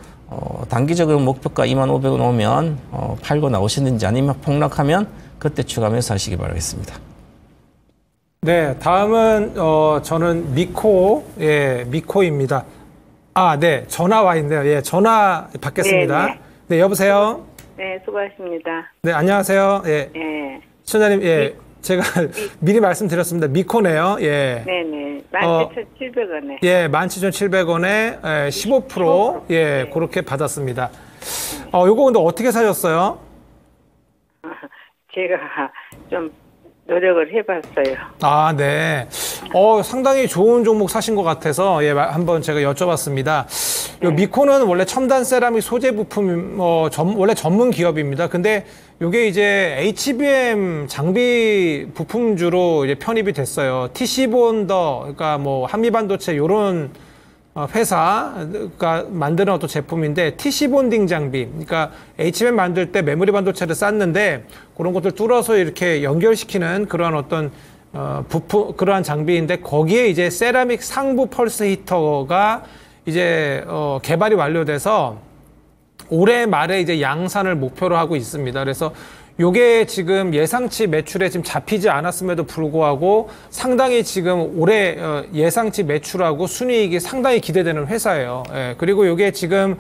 단기적으로 목표가 25,000원 오면 팔고 나오시는지 아니면 폭락하면 그때 추가 매수하시기 바라겠습니다. 네, 다음은 저는 미코입니다. 네, 전화 와 있네요. 예, 전화 받겠습니다. 네. 네, 여보세요. 네, 수고하십니다. 네, 안녕하세요. 예, 네. 시청자님, 예, 제가 미리 말씀드렸습니다. 미코네요. 예. 네네. 17,700원에. 예, 17,700원에 15%, 예, 그렇게 받았습니다. 요거 근데 어떻게 사셨어요? 제가 좀 노력을 해봤어요. 네. 상당히 좋은 종목 사신 것 같아서, 예, 한번 제가 여쭤봤습니다. 요 미코는 원래 첨단 세라믹 소재 부품, 원래 전문 기업입니다. 근데 요게 이제 HBM 장비 부품주로 이제 편입이 됐어요. TC본더, 그러니까 뭐 한미반도체 요런 회사가 만드는 어떤 제품인데 TC본딩 장비, 그러니까 HBM 만들 때 메모리 반도체를 쌌는데 그런 것들 뚫어서 이렇게 연결시키는 그러한 어떤 부품, 그러한 장비인데 거기에 이제 세라믹 상부 펄스 히터가 이제 개발이 완료돼서 올해 말에 이제 양산을 목표로 하고 있습니다. 그래서 요게 지금 예상치 매출에 지금 잡히지 않았음에도 불구하고 상당히 지금 올해 예상치 매출하고 순이익이 상당히 기대되는 회사예요. 예, 그리고 요게 지금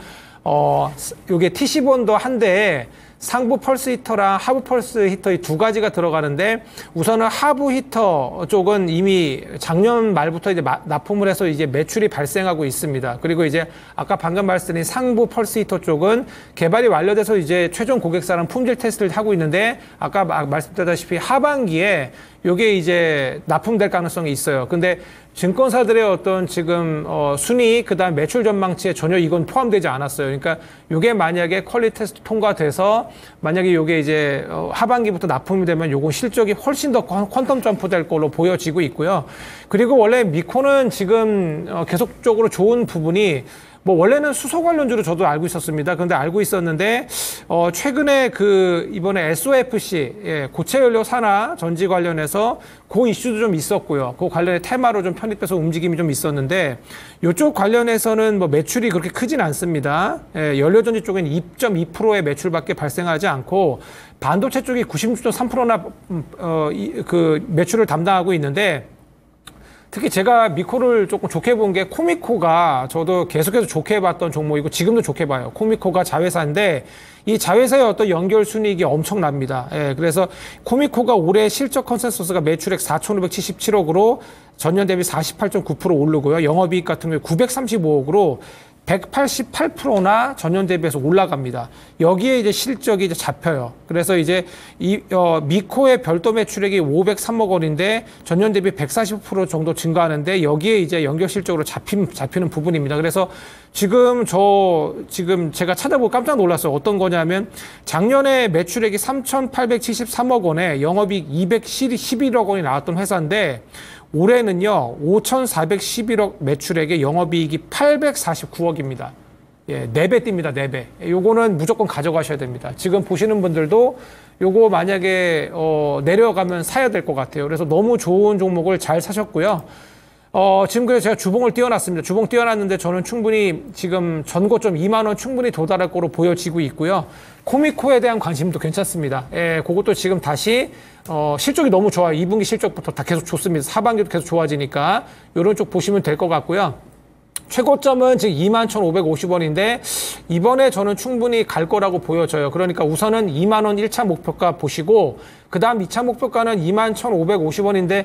요게 TC본도 한 대에 상부 펄스 히터랑 하부 펄스 히터 이 두 가지가 들어가는데 우선은 하부 히터 쪽은 이미 작년 말부터 이제 납품을 해서 이제 매출이 발생하고 있습니다. 그리고 이제 아까 방금 말씀드린 상부 펄스 히터 쪽은 개발이 완료돼서 이제 최종 고객사랑 품질 테스트를 하고 있는데 아까 말씀드렸다시피 하반기에 요게 이제 납품될 가능성이 있어요. 근데 증권사들의 어떤 지금 순위 그다음 매출 전망치에 전혀 이건 포함되지 않았어요. 그러니까 요게 만약에 퀄리티 테스트 통과돼서 만약에 요게 이제 하반기부터 납품이 되면 요거 실적이 훨씬 더 퀀텀 점프될 걸로 보여지고 있고요. 그리고 원래 미코는 지금 계속적으로 좋은 부분이 뭐 원래는 수소 관련주로 저도 알고 있었습니다. 근데 알고 있었는데 최근에 이번에 SOFC 고체 연료 산화 전지 관련해서 그 이슈도 좀 있었고요. 그 관련해 테마로 좀 편입돼서 움직임이 좀 있었는데 이쪽 관련해서는 뭐 매출이 그렇게 크진 않습니다. 연료 전지 쪽엔 2.2%의 매출밖에 발생하지 않고 반도체 쪽이 96.3%나 그 매출을 담당하고 있는데 특히 제가 미코를 조금 좋게 본 게 코미코가 저도 계속해서 좋게 봤던 종목이고 지금도 좋게 봐요. 코미코가 자회사인데 이 자회사의 어떤 연결 순이익이 엄청납니다. 예, 그래서 코미코가 올해 실적 컨센서스가 매출액 4,577억으로 전년 대비 48.9% 오르고요. 영업이익 같은 경우에 935억으로 188%나 전년 대비해서 올라갑니다. 여기에 이제 실적이 이제 잡혀요. 그래서 이제 미코의 별도 매출액이 503억 원인데 전년 대비 140% 정도 증가하는데 여기에 이제 연결 실적으로 잡히는 부분입니다. 그래서 지금 제가 찾아보고 깜짝 놀랐어요. 어떤 거냐면 작년에 매출액이 3,873억 원에 영업이익 211억 원이 나왔던 회사인데 올해는요 5,411억 매출액에 영업이익이 849억입니다. 예, 4배 뜁니다. 4배. 요거는 무조건 가져가셔야 됩니다. 지금 보시는 분들도 요거 만약에 내려가면 사야 될 것 같아요. 그래서 너무 좋은 종목을 잘 사셨고요. 지금 그래서 제가 주봉을 띄워놨습니다. 주봉 띄워놨는데 저는 충분히 지금 전고점 2만 원 충분히 도달할 거로 보여지고 있고요. 코미코에 대한 관심도 괜찮습니다. 예, 그것도 지금 다시 실적이 너무 좋아요. 2분기 실적부터 다 계속 좋습니다. 하반기도 계속 좋아지니까 이런 쪽 보시면 될 것 같고요. 최고점은 지금 21,550원인데 이번에 저는 충분히 갈 거라고 보여져요. 그러니까 우선은 2만 원 1차 목표가 보시고 그 다음 2차 목표가는 21,550원인데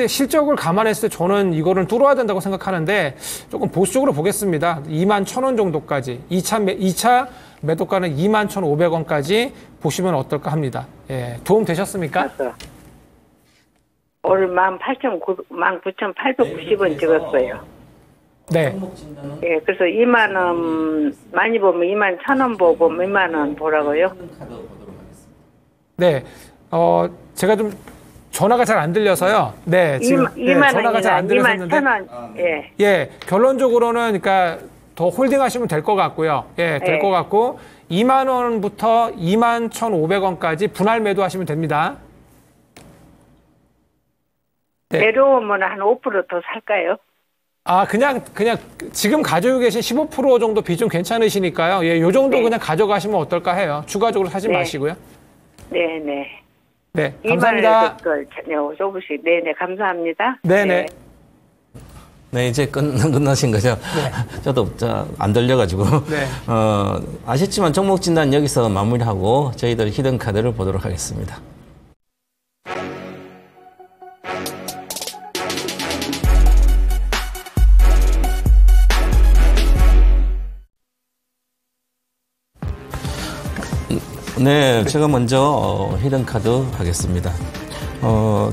실적을 감안했을 때 저는 이거를 뚫어야 된다고 생각하는데 조금 보수적으로 보겠습니다. 21,000원 정도까지 2차 매도가는 21,500원까지 보시면 어떨까 합니다. 예, 도움 되셨습니까? 오늘 19,890원 찍었어요. 네. 예, 그래서 2만 원 많이 보면 21,000원 보고 2만 원 보라고요. 네. 제가 좀 전화가 잘 안 들려서요. 네, 지금 2만 전화가 잘 안 들렸었는데. 21,000원. 예. 예, 결론적으로는 그러니까 더 홀딩하시면 될 것 같고요. 예, 될 것 같고 2만 원부터 21,500원까지 분할 매도하시면 됩니다. 네. 내려오면 한 5% 더 살까요? 그냥 지금 가지고 계신 15% 정도 비중 괜찮으시니까요. 예, 요 정도 그냥 가져가시면 어떨까 해요. 추가적으로 사지 마시고요. 네네. 네, 감사합니다. 조금씩. 네네, 감사합니다. 네네. 네, 이제 끝나신 거죠? 네. 저도 안 들려가지고. 네. 아쉽지만 종목 진단 여기서 마무리하고 저희들 히든 카드를 보도록 하겠습니다. 네, 제가 먼저 히든 카드 하겠습니다.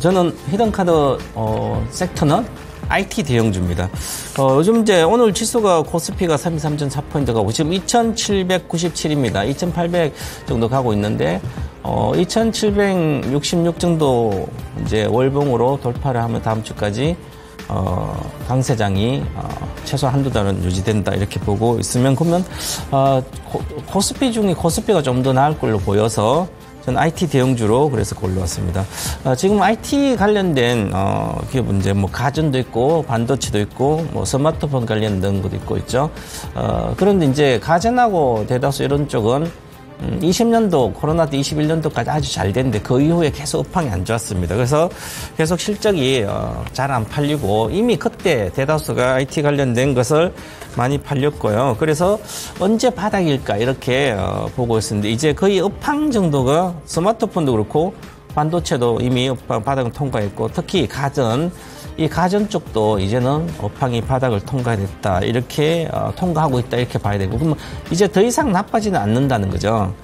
저는 히든 카드 섹터는 IT 대형주입니다. 요즘 이제 오늘 지수가 코스피가 33.4포인트 가고 지금 2,797입니다. 2,800 정도 가고 있는데 2,766 정도 이제 월봉으로 돌파를 하면 다음 주까지 강세장이 최소 한두 달은 유지된다 이렇게 보고 있으면 그러면 코스피 중에 코스피가 좀 더 나을 걸로 보여서 저는 IT 대형주로 그래서 골라왔습니다. 지금 IT 관련된 기업 이제 뭐 가전도 있고 반도체도 있고 뭐 스마트폰 관련된 것도 있고 있죠. 그런데 이제 가전하고 대다수 이런 쪽은 20년도 코로나 때 21년도까지 아주 잘 됐는데 그 이후에 계속 업황이 안 좋았습니다. 그래서 계속 실적이 잘 안 팔리고 이미 그때 대다수가 IT 관련된 것을 많이 팔렸고요. 그래서 언제 바닥일까 이렇게 보고 있었는데 이제 거의 업황 정도가 스마트폰도 그렇고 반도체도 이미 바닥을 통과했고 특히 이 가전 쪽도 이제는 업황이 바닥을 통과했다 이렇게 통과하고 있다 이렇게 봐야 되고 그러면 이제 더 이상 나빠지는 않는다는 거죠.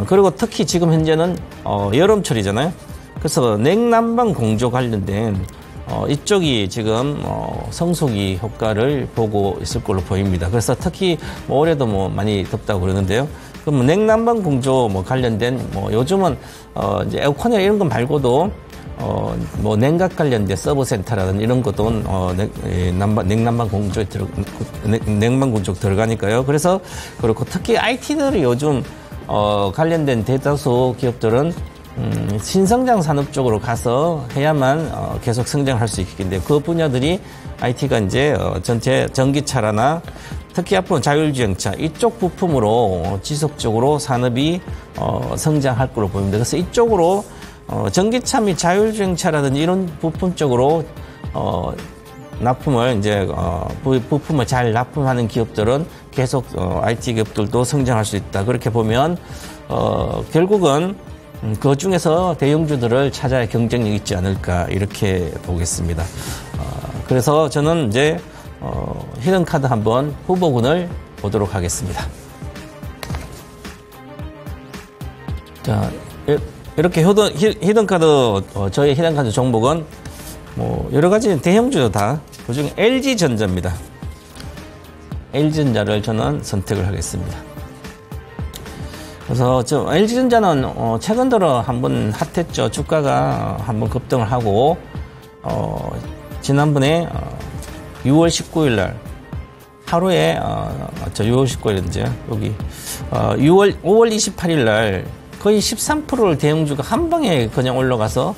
그리고 특히 지금 현재는 여름철이잖아요. 그래서 냉난방 공조 관련된 이쪽이 지금 성수기 효과를 보고 있을 걸로 보입니다. 그래서 특히 뭐 올해도 뭐 많이 덥다고 그러는데요. 그럼 냉난방 공조 뭐 관련된 요즘은 이제 에어컨이나 이런 거 말고도 뭐 냉각 관련된 서버센터라든지 이런 것도 냉난방 공조에 냉방 공조 들어가니까요. 그래서 그렇고 특히 IT들이 요즘 관련된 대다수 기업들은 신성장 산업 쪽으로 가서 해야만 계속 성장할 수 있기 때문에 그 분야들이 IT가 이제 전체 전기차라나 특히 앞으로 자율주행차 이쪽 부품으로 지속적으로 산업이 성장할 걸로 보입니다. 그래서 이쪽으로 전기차 및 자율주행차라든지 이런 부품 쪽으로 납품을 이제 부품을 잘 납품하는 기업들은 계속 IT 기업들도 성장할 수 있다. 그렇게 보면 결국은 그 중에서 대형주들을 찾아야 경쟁력이 있지 않을까 이렇게 보겠습니다. 그래서 저는 이제 히든 카드 한번 후보군을 보도록 하겠습니다. 자, 이렇게 히든 카드 저희 히든 카드 종목은 뭐 여러 가지 대형주도 다 그중에 LG전자입니다. LG전자를 저는 선택을 하겠습니다. 그래서 LG전자는 최근 들어 한번 핫했죠. 주가가 한번 급등을 하고 지난번에 6월 19일 날 하루에 저 659이든지 여기 5월 28일 날 거의 13%를 대형주가 한 방에 그냥 올라가서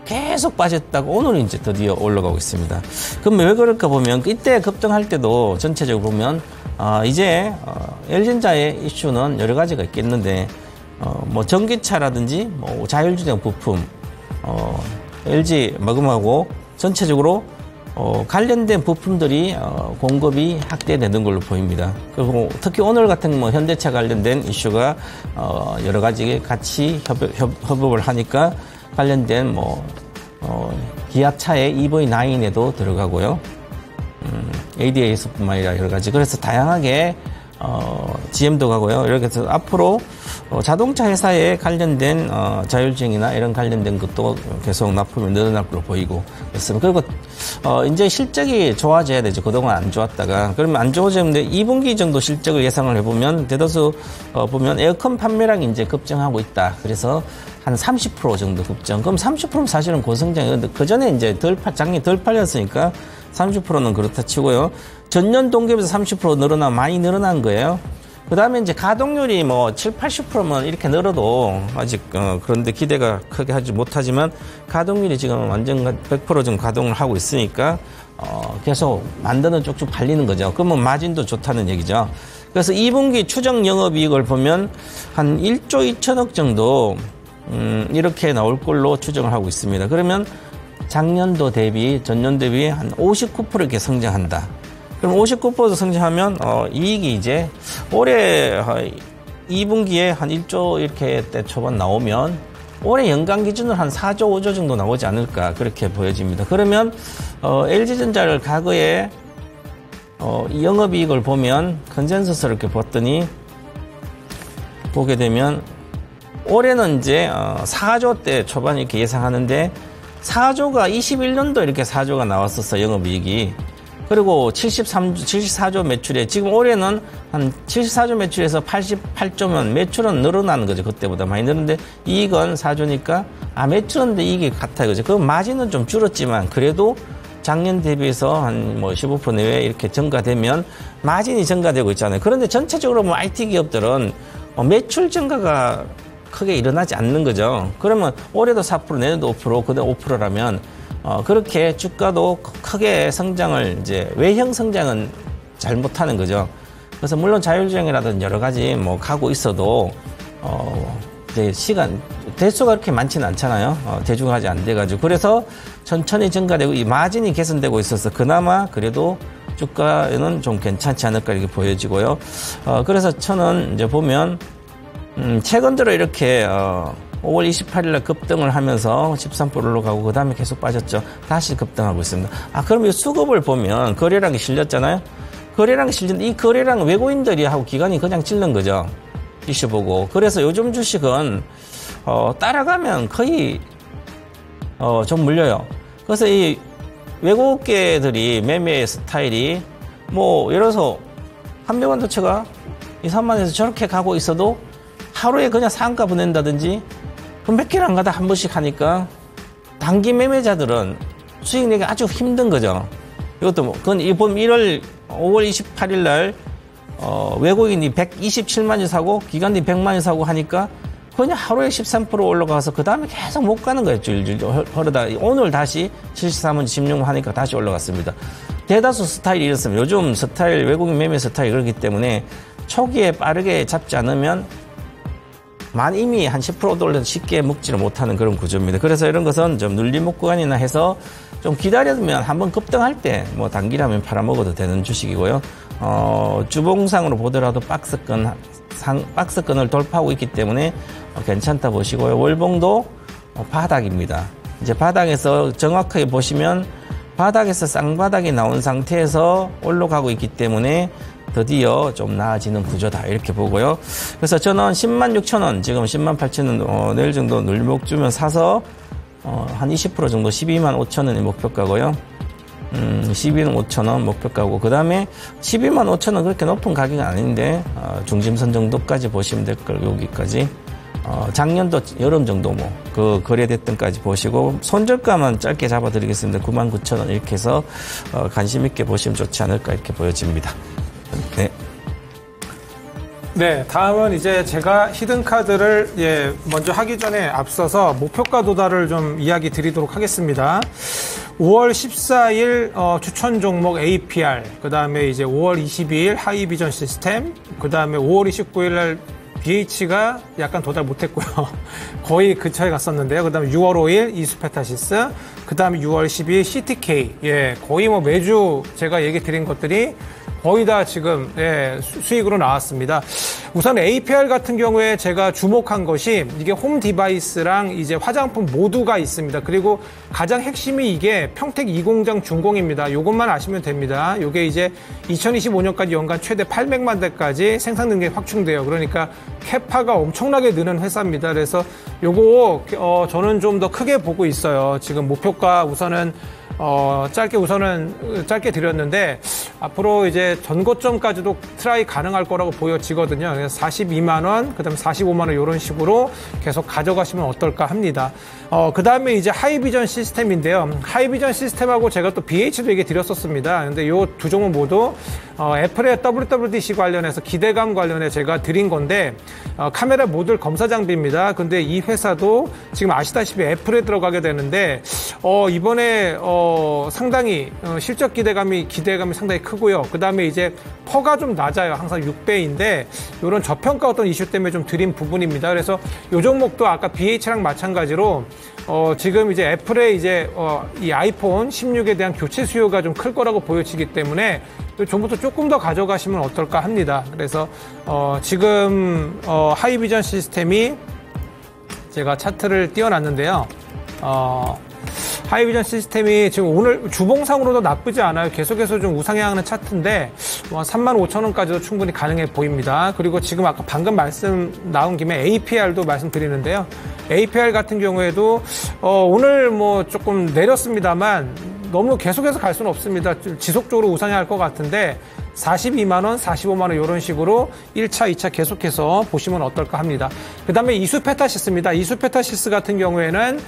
계속 빠졌다가 오늘 이제 드디어 올라가고 있습니다. 그럼 왜 그럴까 보면 이때 급등할 때도 전체적으로 보면 이제 LG전자의 이슈는 여러 가지가 있겠는데 뭐 전기차라든지 뭐 자율주행 부품 LG 마금하고 전체적으로 관련된 부품들이 공급이 확대되는 걸로 보입니다. 그리고 특히 오늘 같은 뭐 현대차 관련된 이슈가 여러 가지 같이 협업을 하니까 관련된 뭐 기아차의 EV9에도 들어가고요. ADAS뿐만 아니라 여러 가지. 그래서 다양하게 GM도 가고요. 이렇게 해서 앞으로 자동차 회사에 관련된 자율주행이나 이런 관련된 것도 계속 납품이 늘어날 걸로 보이고 있습니다. 그리고 이제 실적이 좋아져야 되죠. 그동안 안 좋았다가. 그러면 안 좋아지는데 2분기 정도 실적을 예상을 해보면 대다수 보면 에어컨 판매량이 이제 급증하고 있다. 그래서 한 30% 정도 급증. 그럼 30%는 사실은 고성장이었는데 그 전에 이제 작년에 덜 팔렸으니까 30%는 그렇다 치고요. 전년 동기에서 30% 많이 늘어난 거예요. 그 다음에 이제 가동률이 뭐 80%면 이렇게 늘어도 아직, 그런데 기대가 크게 하지 못하지만 가동률이 지금 완전 100% 정도 가동을 하고 있으니까, 계속 만드는 쪽쪽 팔리는 거죠. 그러면 마진도 좋다는 얘기죠. 그래서 2분기 추정 영업이익을 보면 한 1조 2천억 정도, 이렇게 나올 걸로 추정을 하고 있습니다. 그러면 작년도 대비, 전년 대비 한 59% 이렇게 성장한다. 그럼 59% 성장하면 이익이 이제 올해 2분기에 한 1조 이렇게 때 초반 나오면 올해 연간 기준으로 한 4조 5조 정도 나오지 않을까 그렇게 보여집니다. 그러면 LG전자를 과거에 영업이익을 보면 컨센서스를 이렇게 봤더니 보게 되면 올해는 이제 4조 대 초반 이렇게 예상하는데 4조가 21년도 이렇게 4조가 나왔었어 영업이익이. 그리고 74조 매출에 지금 올해는 한 74조 매출에서 88조면 매출은 늘어나는 거죠. 그때보다 많이 늘었는데 이익은 4조니까 매출은 이익이 같아 이거죠. 그 마진은 좀 줄었지만 그래도 작년 대비해서 한 뭐 15% 내외 이렇게 증가되면 마진이 증가되고 있잖아요. 그런데 전체적으로 뭐 IT 기업들은 매출 증가가 크게 일어나지 않는 거죠. 그러면 올해도 4%, 내년도 5%, 그다음 5%라면 그렇게 주가도 크게 성장을 이제 외형 성장은 잘 못하는 거죠. 그래서 물론 자율주행이라든지 여러 가지 뭐 가고 있어도 이제 시간 대수가 그렇게 많지는 않잖아요. 대중화지 안 돼가지고 그래서 천천히 증가되고 이 마진이 개선되고 있어서 그나마 그래도 주가는 좀 괜찮지 않을까 이렇게 보여지고요. 그래서 저는 이제 보면 최근 들어 이렇게 5월 28일 날 급등을 하면서 13%로 가고 그 다음에 계속 빠졌죠. 다시 급등하고 있습니다. 그럼 이 수급을 보면 거래량이 실렸잖아요. 거래량이 실린 이 거래량 외국인들이 하고 기관이 그냥 찔른 거죠. 이슈 보고. 그래서 요즘 주식은 따라가면 거의 좀 물려요. 그래서 이 외국계들이 매매 스타일이 뭐 예를 들어서 한명반도체가 2, 3만에서 저렇게 가고 있어도 하루에 그냥 상가 보낸다든지 몇 개를 안 가다 한 번씩 하니까 단기 매매자들은 수익 내기 아주 힘든 거죠. 이것도 뭐, 그건 이번 5월 28일 날, 외국인이 127만이 사고, 기관이 100만이 사고 하니까 그냥 하루에 13% 올라가서 그 다음에 계속 못 가는 거예요. 줄줄 흐르다. 오늘 다시 74만 16만 하니까 다시 올라갔습니다. 대다수 스타일이 이렇습니다. 요즘 스타일, 외국인 매매 스타일이 그렇기 때문에 초기에 빠르게 잡지 않으면 이미 한 10% 올려도 쉽게 먹지를 못하는 그런 구조입니다. 그래서 이런 것은 좀 눌림목 구간이나 해서 좀 기다려두면 한번 급등할 때 뭐 단기라면 팔아먹어도 되는 주식이고요. 주봉상으로 보더라도 박스권을 돌파하고 있기 때문에 괜찮다 보시고요. 월봉도 바닥입니다. 이제 바닥에서 정확하게 보시면 바닥에서 쌍바닥이 나온 상태에서 올라가고 있기 때문에 드디어 좀 나아지는 구조다 이렇게 보고요. 그래서 저는 10만 6천 원 지금 10만 8천 원 내일 정도 눌목 주면 사서 한 20% 정도 12만 5천 원이 목표가고요. 12만 5천 원 목표가고 그 다음에 12만 5천 원 그렇게 높은 가격은 아닌데 중심선 정도까지 보시면 될 걸 여기까지 작년도 여름 정도 그 거래됐던까지 보시고 손절가만 짧게 잡아드리겠습니다. 99,000원 이렇게 해서 관심 있게 보시면 좋지 않을까 이렇게 보여집니다. 네. 네, 다음은 이제 제가 히든카드를 먼저 하기 전에 앞서서 목표가 도달을 좀 이야기 드리도록 하겠습니다. 5월 14일 추천 종목 APR, 그 다음에 이제 5월 22일 하이비전 시스템, 그 다음에 5월 29일 날 BH가 약간 도달 못했고요. 거의 근처에 갔었는데요. 그 다음에 6월 5일 이수페타시스, 그 다음에 6월 12일 CTK. 거의 뭐 매주 제가 얘기 드린 것들이 거의 다 지금 수익으로 나왔습니다. 우선 APR 같은 경우에 제가 주목한 것이 이게 홈 디바이스랑 이제 화장품 모두가 있습니다. 그리고 가장 핵심이 이게 평택 2공장 준공입니다. 요것만 아시면 됩니다. 요게 이제 2025년까지 연간 최대 800만 대까지 생산 능력이 확충돼요. 그러니까 캐파가 엄청나게 느는 회사입니다. 그래서 요거 저는 좀 더 크게 보고 있어요. 지금 목표가 우선은 짧게 드렸는데, 앞으로 이제 전고점까지도 트라이 가능할 거라고 보여지거든요. 그래서 42만원, 그 다음에 45만원 이런 식으로 계속 가져가시면 어떨까 합니다. 그 다음에 이제 하이비전 시스템인데요. 하이비전 시스템하고 제가 또 BH도 얘기 드렸었습니다. 근데 요 두 종목 모두, 애플의 WWDC 관련해서 기대감 관련해 제가 드린 건데, 카메라 모듈 검사 장비입니다. 근데 이 회사도 지금 아시다시피 애플에 들어가게 되는데, 이번에, 상당히 실적 기대감이 상당히 크고요. 그 다음에 이제 퍼가 좀 낮아요. 항상 6배인데 이런 저평가 어떤 이슈 때문에 좀 드린 부분입니다. 그래서 이 종목도 아까 BH랑 마찬가지로 지금 이제 애플의 이제 이 아이폰 16에 대한 교체 수요가 좀 클 거라고 보여지기 때문에 이 종목도 조금 더 가져가시면 어떨까 합니다. 그래서 지금 하이비전 시스템이 제가 차트를 띄워놨는데요. 하이비전 시스템이 지금 오늘 주봉상으로도 나쁘지 않아요. 계속해서 좀 우상향하는 차트인데 35,000원까지도 충분히 가능해 보입니다. 그리고 지금 아까 방금 말씀 나온 김에 APR도 말씀드리는데요. APR 같은 경우에도 오늘 뭐 조금 내렸습니다만 너무 계속해서 갈 수는 없습니다. 지속적으로 우상향할 것 같은데 42만원, 45만원 이런 식으로 1차, 2차 계속해서 보시면 어떨까 합니다. 그 다음에 이수페타시스입니다. 이수페타시스 같은 경우에는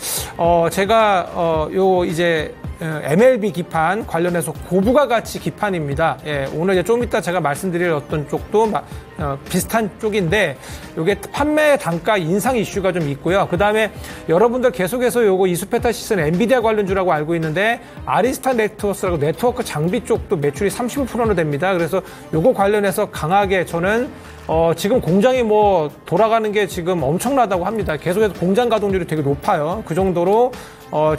제가 이제 MLB 기판 관련해서 고부가 가치 기판입니다. 오늘 이제 좀 이따 제가 말씀드릴 어떤 쪽도 비슷한 쪽인데 이게 판매 단가 인상 이슈가 좀 있고요. 그 다음에 여러분들 계속해서 요거 이수페타시스는 엔비디아 관련주라고 알고 있는데 아리스타 네트워크라고 네트워크 장비 쪽도 매출이 35%나 됩니다. 그래서 요거 관련해서 강하게 저는 지금 공장이 뭐 돌아가는 게 지금 엄청나다고 합니다. 계속해서 공장 가동률이 되게 높아요. 그 정도로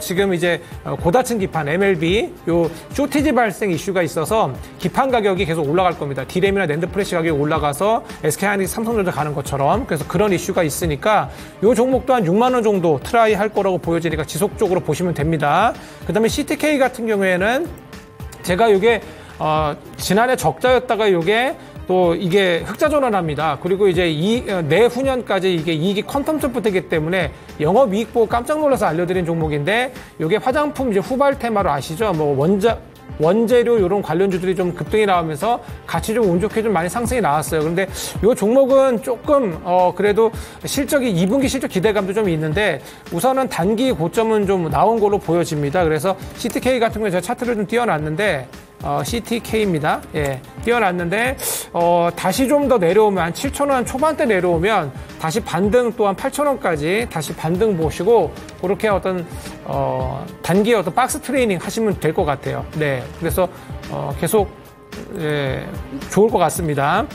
지금 이제 고다층 기판 MLB 요 쇼티지 발생 이슈가 있어서 기판 가격이 계속 올라갈 겁니다. D램이나 낸드 프레시 가격이 올라가서 SK하이닉스, 삼성전자 가는 것처럼. 그래서 그런 이슈가 있으니까 요 종목 또한 6만 원 정도 트라이 할 거라고 보여지니까 지속적으로 보시면 됩니다. 그다음에 CTK 같은 경우에는 제가 요게 지난해 적자였다가 요게 또 이게 흑자 전환합니다. 그리고 이제 내후년까지 이게 이익이 퀀텀 점프되기 때문에 영업이익 보고 깜짝 놀라서 알려드린 종목인데 이게 화장품 이제 후발 테마로 아시죠? 뭐 원재료 이런 관련주들이 좀 급등이 나오면서 같이 좀 운 좋게 좀 많이 상승이 나왔어요. 그런데 이 종목은 조금 그래도 실적이 2분기 실적 기대감도 좀 있는데 우선은 단기 고점은 좀 나온 걸로 보여집니다. 그래서 CTK 같은 경우에 제가 차트를 좀 띄워놨는데 CTK입니다. 띄워놨는데 다시 좀 더 내려오면 한 7,000원 초반대 내려오면 다시 반등 또한 8,000원까지 다시 반등 보시고 그렇게 어떤 단기 어떤 박스 트레이닝 하시면 될 것 같아요. 네, 그래서 계속 좋을 것 같습니다.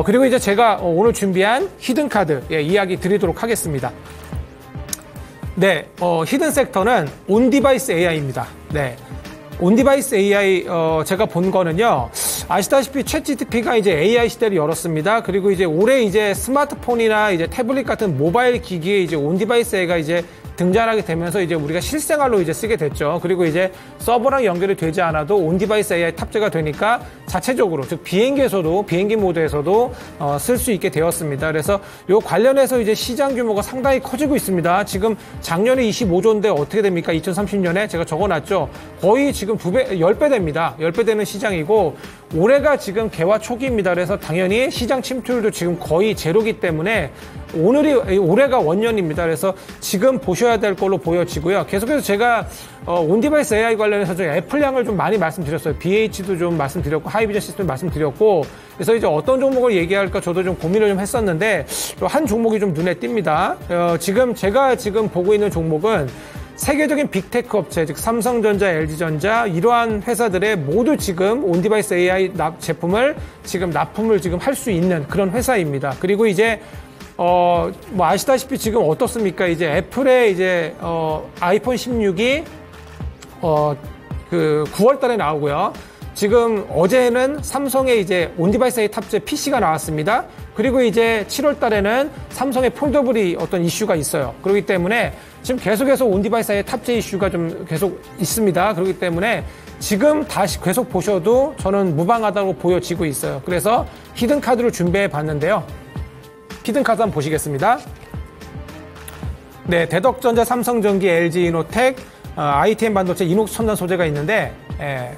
그리고 이제 제가 오늘 준비한 히든카드 이야기 드리도록 하겠습니다. 네, 히든 섹터는 온디바이스 AI입니다. 네. 온디바이스 AI 제가 본 거는요. 아시다시피 챗GPT가 이제 AI 시대를 열었습니다. 그리고 이제 올해 이제 스마트폰이나 이제 태블릿 같은 모바일 기기에 이제 온디바이스 AI가 이제 등장하게 되면서 이제 우리가 실생활로 이제 쓰게 됐죠. 그리고 이제 서버랑 연결이 되지 않아도 온디바이스 AI 탑재가 되니까 자체적으로 즉 비행기에서도 비행기 모드에서도 쓸 수 있게 되었습니다. 그래서 요 관련해서 이제 시장 규모가 상당히 커지고 있습니다. 지금 작년에 25조인데 어떻게 됩니까? 2030년에 제가 적어놨죠. 거의 지금 10배 됩니다. 10배 되는 시장이고 올해가 지금 개화 초기입니다. 그래서 당연히 시장 침투율도 지금 거의 제로기 때문에 올해가 원년입니다. 그래서 지금 보셔야 될 걸로 보여지고요. 계속해서 제가 온디바이스 AI 관련해서 좀 애플량을 좀 많이 말씀드렸어요. BH도 좀 말씀드렸고 하이비전 시스템 말씀드렸고 그래서 이제 어떤 종목을 얘기할까 저도 좀 고민을 좀 했었는데 한 종목이 좀 눈에 띕니다. 제가 지금 보고 있는 종목은 세계적인 빅테크 업체, 즉 삼성전자, LG전자 이러한 회사들의 모두 지금 온디바이스 AI 제품을 지금 납품을 지금 할 수 있는 그런 회사입니다. 그리고 이제 뭐 아시다시피 지금 어떻습니까? 이제 애플의 이제 아이폰 16이 그 9월 달에 나오고요. 지금 어제는 삼성의 이제 온디바이스 AI 탑재 PC가 나왔습니다. 그리고 이제 7월 달에는 삼성의 폴더블이 어떤 이슈가 있어요. 그렇기 때문에 지금 계속해서 온디바이스 AI 탑재 이슈가 좀 계속 있습니다. 그렇기 때문에 지금 다시 계속 보셔도 저는 무방하다고 보여지고 있어요. 그래서 히든 카드를 준비해 봤는데요. 히든 카드 한번 보시겠습니다. 네, 대덕전자, 삼성전기, LG이노텍, ITM 반도체, 이녹스 첨단 소재가 있는데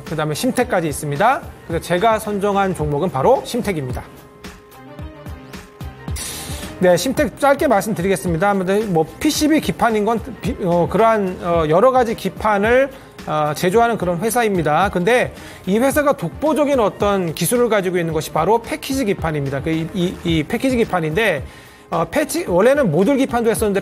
그 다음에 심텍까지 있습니다. 그래서 제가 선정한 종목은 바로 심텍입니다. 네, 심텍 짧게 말씀드리겠습니다. 뭐 PCB 기판인 건 그러한 여러 가지 기판을 제조하는 그런 회사입니다. 근데 이 회사가 독보적인 어떤 기술을 가지고 있는 것이 바로 패키지 기판입니다. 이 패키지 기판인데 원래는 모듈 기판도 했었는데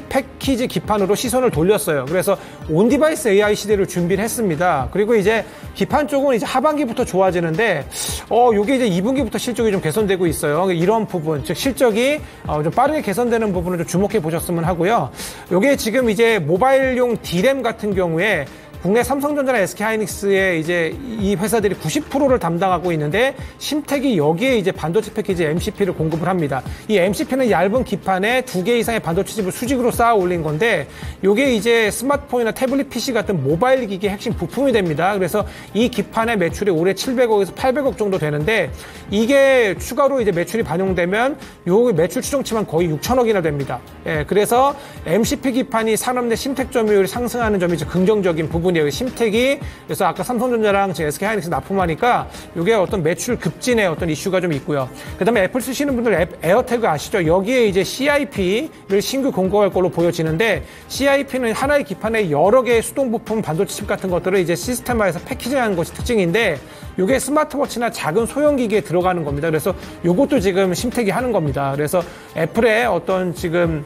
패키지 기판으로 시선을 돌렸어요. 그래서 온디바이스 AI 시대를 준비를 했습니다. 그리고 이제 기판 쪽은 이제 하반기부터 좋아지는데, 요게 이제 2분기부터 실적이 좀 개선되고 있어요. 이런 부분, 즉 실적이 좀 빠르게 개선되는 부분을 좀 주목해 보셨으면 하고요. 요게 지금 이제 모바일용 D램 같은 경우에 국내 삼성전자나 SK하이닉스의 이제 이 회사들이 90%를 담당하고 있는데 심텍이 여기에 이제 반도체 패키지 MCP를 공급을 합니다. 이 MCP는 얇은 기판에 2개 이상의 반도체 칩을 수직으로 쌓아 올린 건데 이게 이제 스마트폰이나 태블릿 PC 같은 모바일 기기의 핵심 부품이 됩니다. 그래서 이 기판의 매출이 올해 700억에서 800억 정도 되는데 이게 추가로 이제 매출이 반영되면 요 매출 추정치만 거의 6천억이나 됩니다. 예, 그래서 MCP 기판이 산업 내 심텍 점유율이 상승하는 점이 긍정적인 부분. 심텍이 그래서 아까 삼성전자랑 SK하이닉스 납품하니까 이게 어떤 매출 급진의 어떤 이슈가 좀 있고요. 그다음에 애플 쓰시는 분들 에어태그 아시죠? 여기에 이제 CIP를 신규 공급할 걸로 보여지는데 CIP는 하나의 기판에 여러 개의 수동 부품 반도체 칩 같은 것들을 이제 시스템화해서 패키징하는 것이 특징인데 이게 스마트워치나 작은 소형 기기에 들어가는 겁니다. 그래서 이것도 지금 심텍이 하는 겁니다. 그래서 애플의 어떤 지금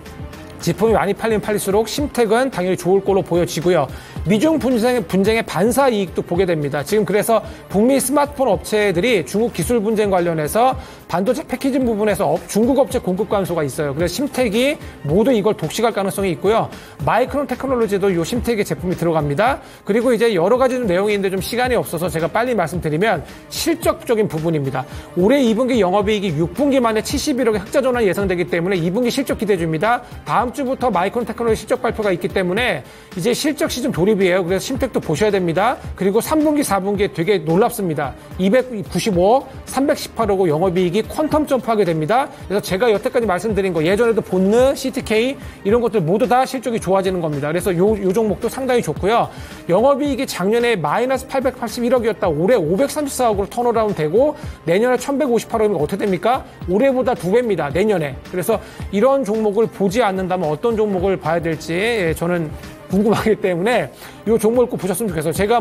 제품이 많이 팔리면 팔릴수록 심텍은 당연히 좋을 걸로 보여지고요. 미중 분쟁의 반사 이익도 보게 됩니다. 지금 그래서 북미 스마트폰 업체들이 중국 기술 분쟁 관련해서 반도체 패키징 부분에서 중국 업체 공급 감소가 있어요. 그래서 심텍이 모두 이걸 독식할 가능성이 있고요. 마이크론 테크놀로지도 이 심텍의 제품이 들어갑니다. 그리고 이제 여러 가지 내용이 있는데 좀 시간이 없어서 제가 빨리 말씀드리면 실적적인 부분입니다. 올해 2분기 영업이익이 6분기 만에 71억의 흑자 전환이 예상되기 때문에 2분기 실적 기대해 줍니다. 다음 주부터 마이크론 테크놀로지 실적 발표가 있기 때문에 이제 실적 시즌 돌입이에요. 그래서 심텍도 보셔야 됩니다. 그리고 3분기, 4분기에 되게 놀랍습니다. 295억, 318억 영업이익이 퀀텀 점프하게 됩니다. 그래서 제가 여태까지 말씀드린 거 예전에도 본느, CTK 이런 것들 모두 다 실적이 좋아지는 겁니다. 그래서 요 종목도 상당히 좋고요. 영업이익이 작년에 마이너스 881억이었다. 올해 534억으로 턴어라운드 되고 내년에 1158억이면 어떻게 됩니까? 올해보다 2배입니다. 내년에. 그래서 이런 종목을 보지 않는다면 어떤 종목을 봐야 될지 저는 궁금하기 때문에 이 종목을 꼭 보셨으면 좋겠어요. 제가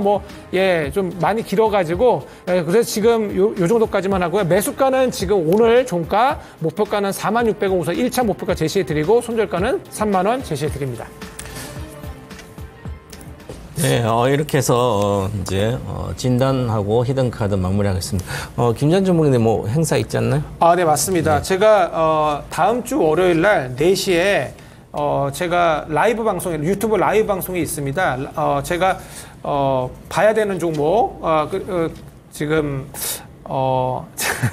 좀 많이 길어가지고, 그래서 지금 요 정도까지만 하고요. 매수가는 지금 오늘 종가, 목표가는 46,000원 우선 1차 목표가 제시해드리고, 손절가는 30,000원 제시해드립니다. 네, 이렇게 해서 이제 진단하고 히든카드 마무리하겠습니다. 김전 전문가님 행사 있지 않나요? 네, 맞습니다. 네. 제가 다음 주 월요일 날 4시에 제가 라이브 방송에 유튜브 라이브 방송이 있습니다. 제가 봐야 되는 종목 지금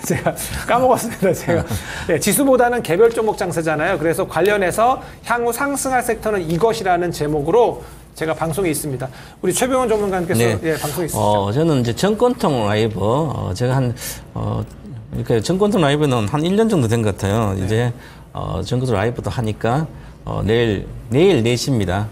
제가 까먹었습니다. 제가 네, 지수보다는 개별 종목 장세잖아요. 그래서 관련해서 향후 상승할 섹터는 이것이라는 제목으로 제가 방송이 있습니다. 우리 최병원 전문가님께서 네. 예, 방송이 있으시죠? 저는 이제 정권통 라이브 제가 그러니까 정권통 라이브는 한 1년 정도 된 것 같아요. 네. 이제 정권통 라이브도 하니까 내일 4시입니다.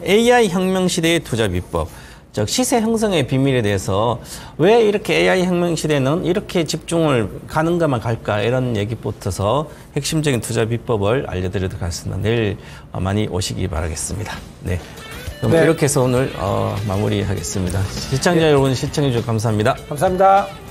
AI 혁명 시대의 투자 비법. 즉 시세 형성의 비밀에 대해서 왜 이렇게 AI 혁명 시대는 이렇게 집중을 가는가만 갈까 이런 얘기부터서 핵심적인 투자 비법을 알려드리도록 하겠습니다. 내일 많이 오시기 바라겠습니다. 네. 그럼 네. 이렇게 해서 오늘 마무리하겠습니다. 시청자 여러분 시청해 주셔서 감사합니다. 감사합니다.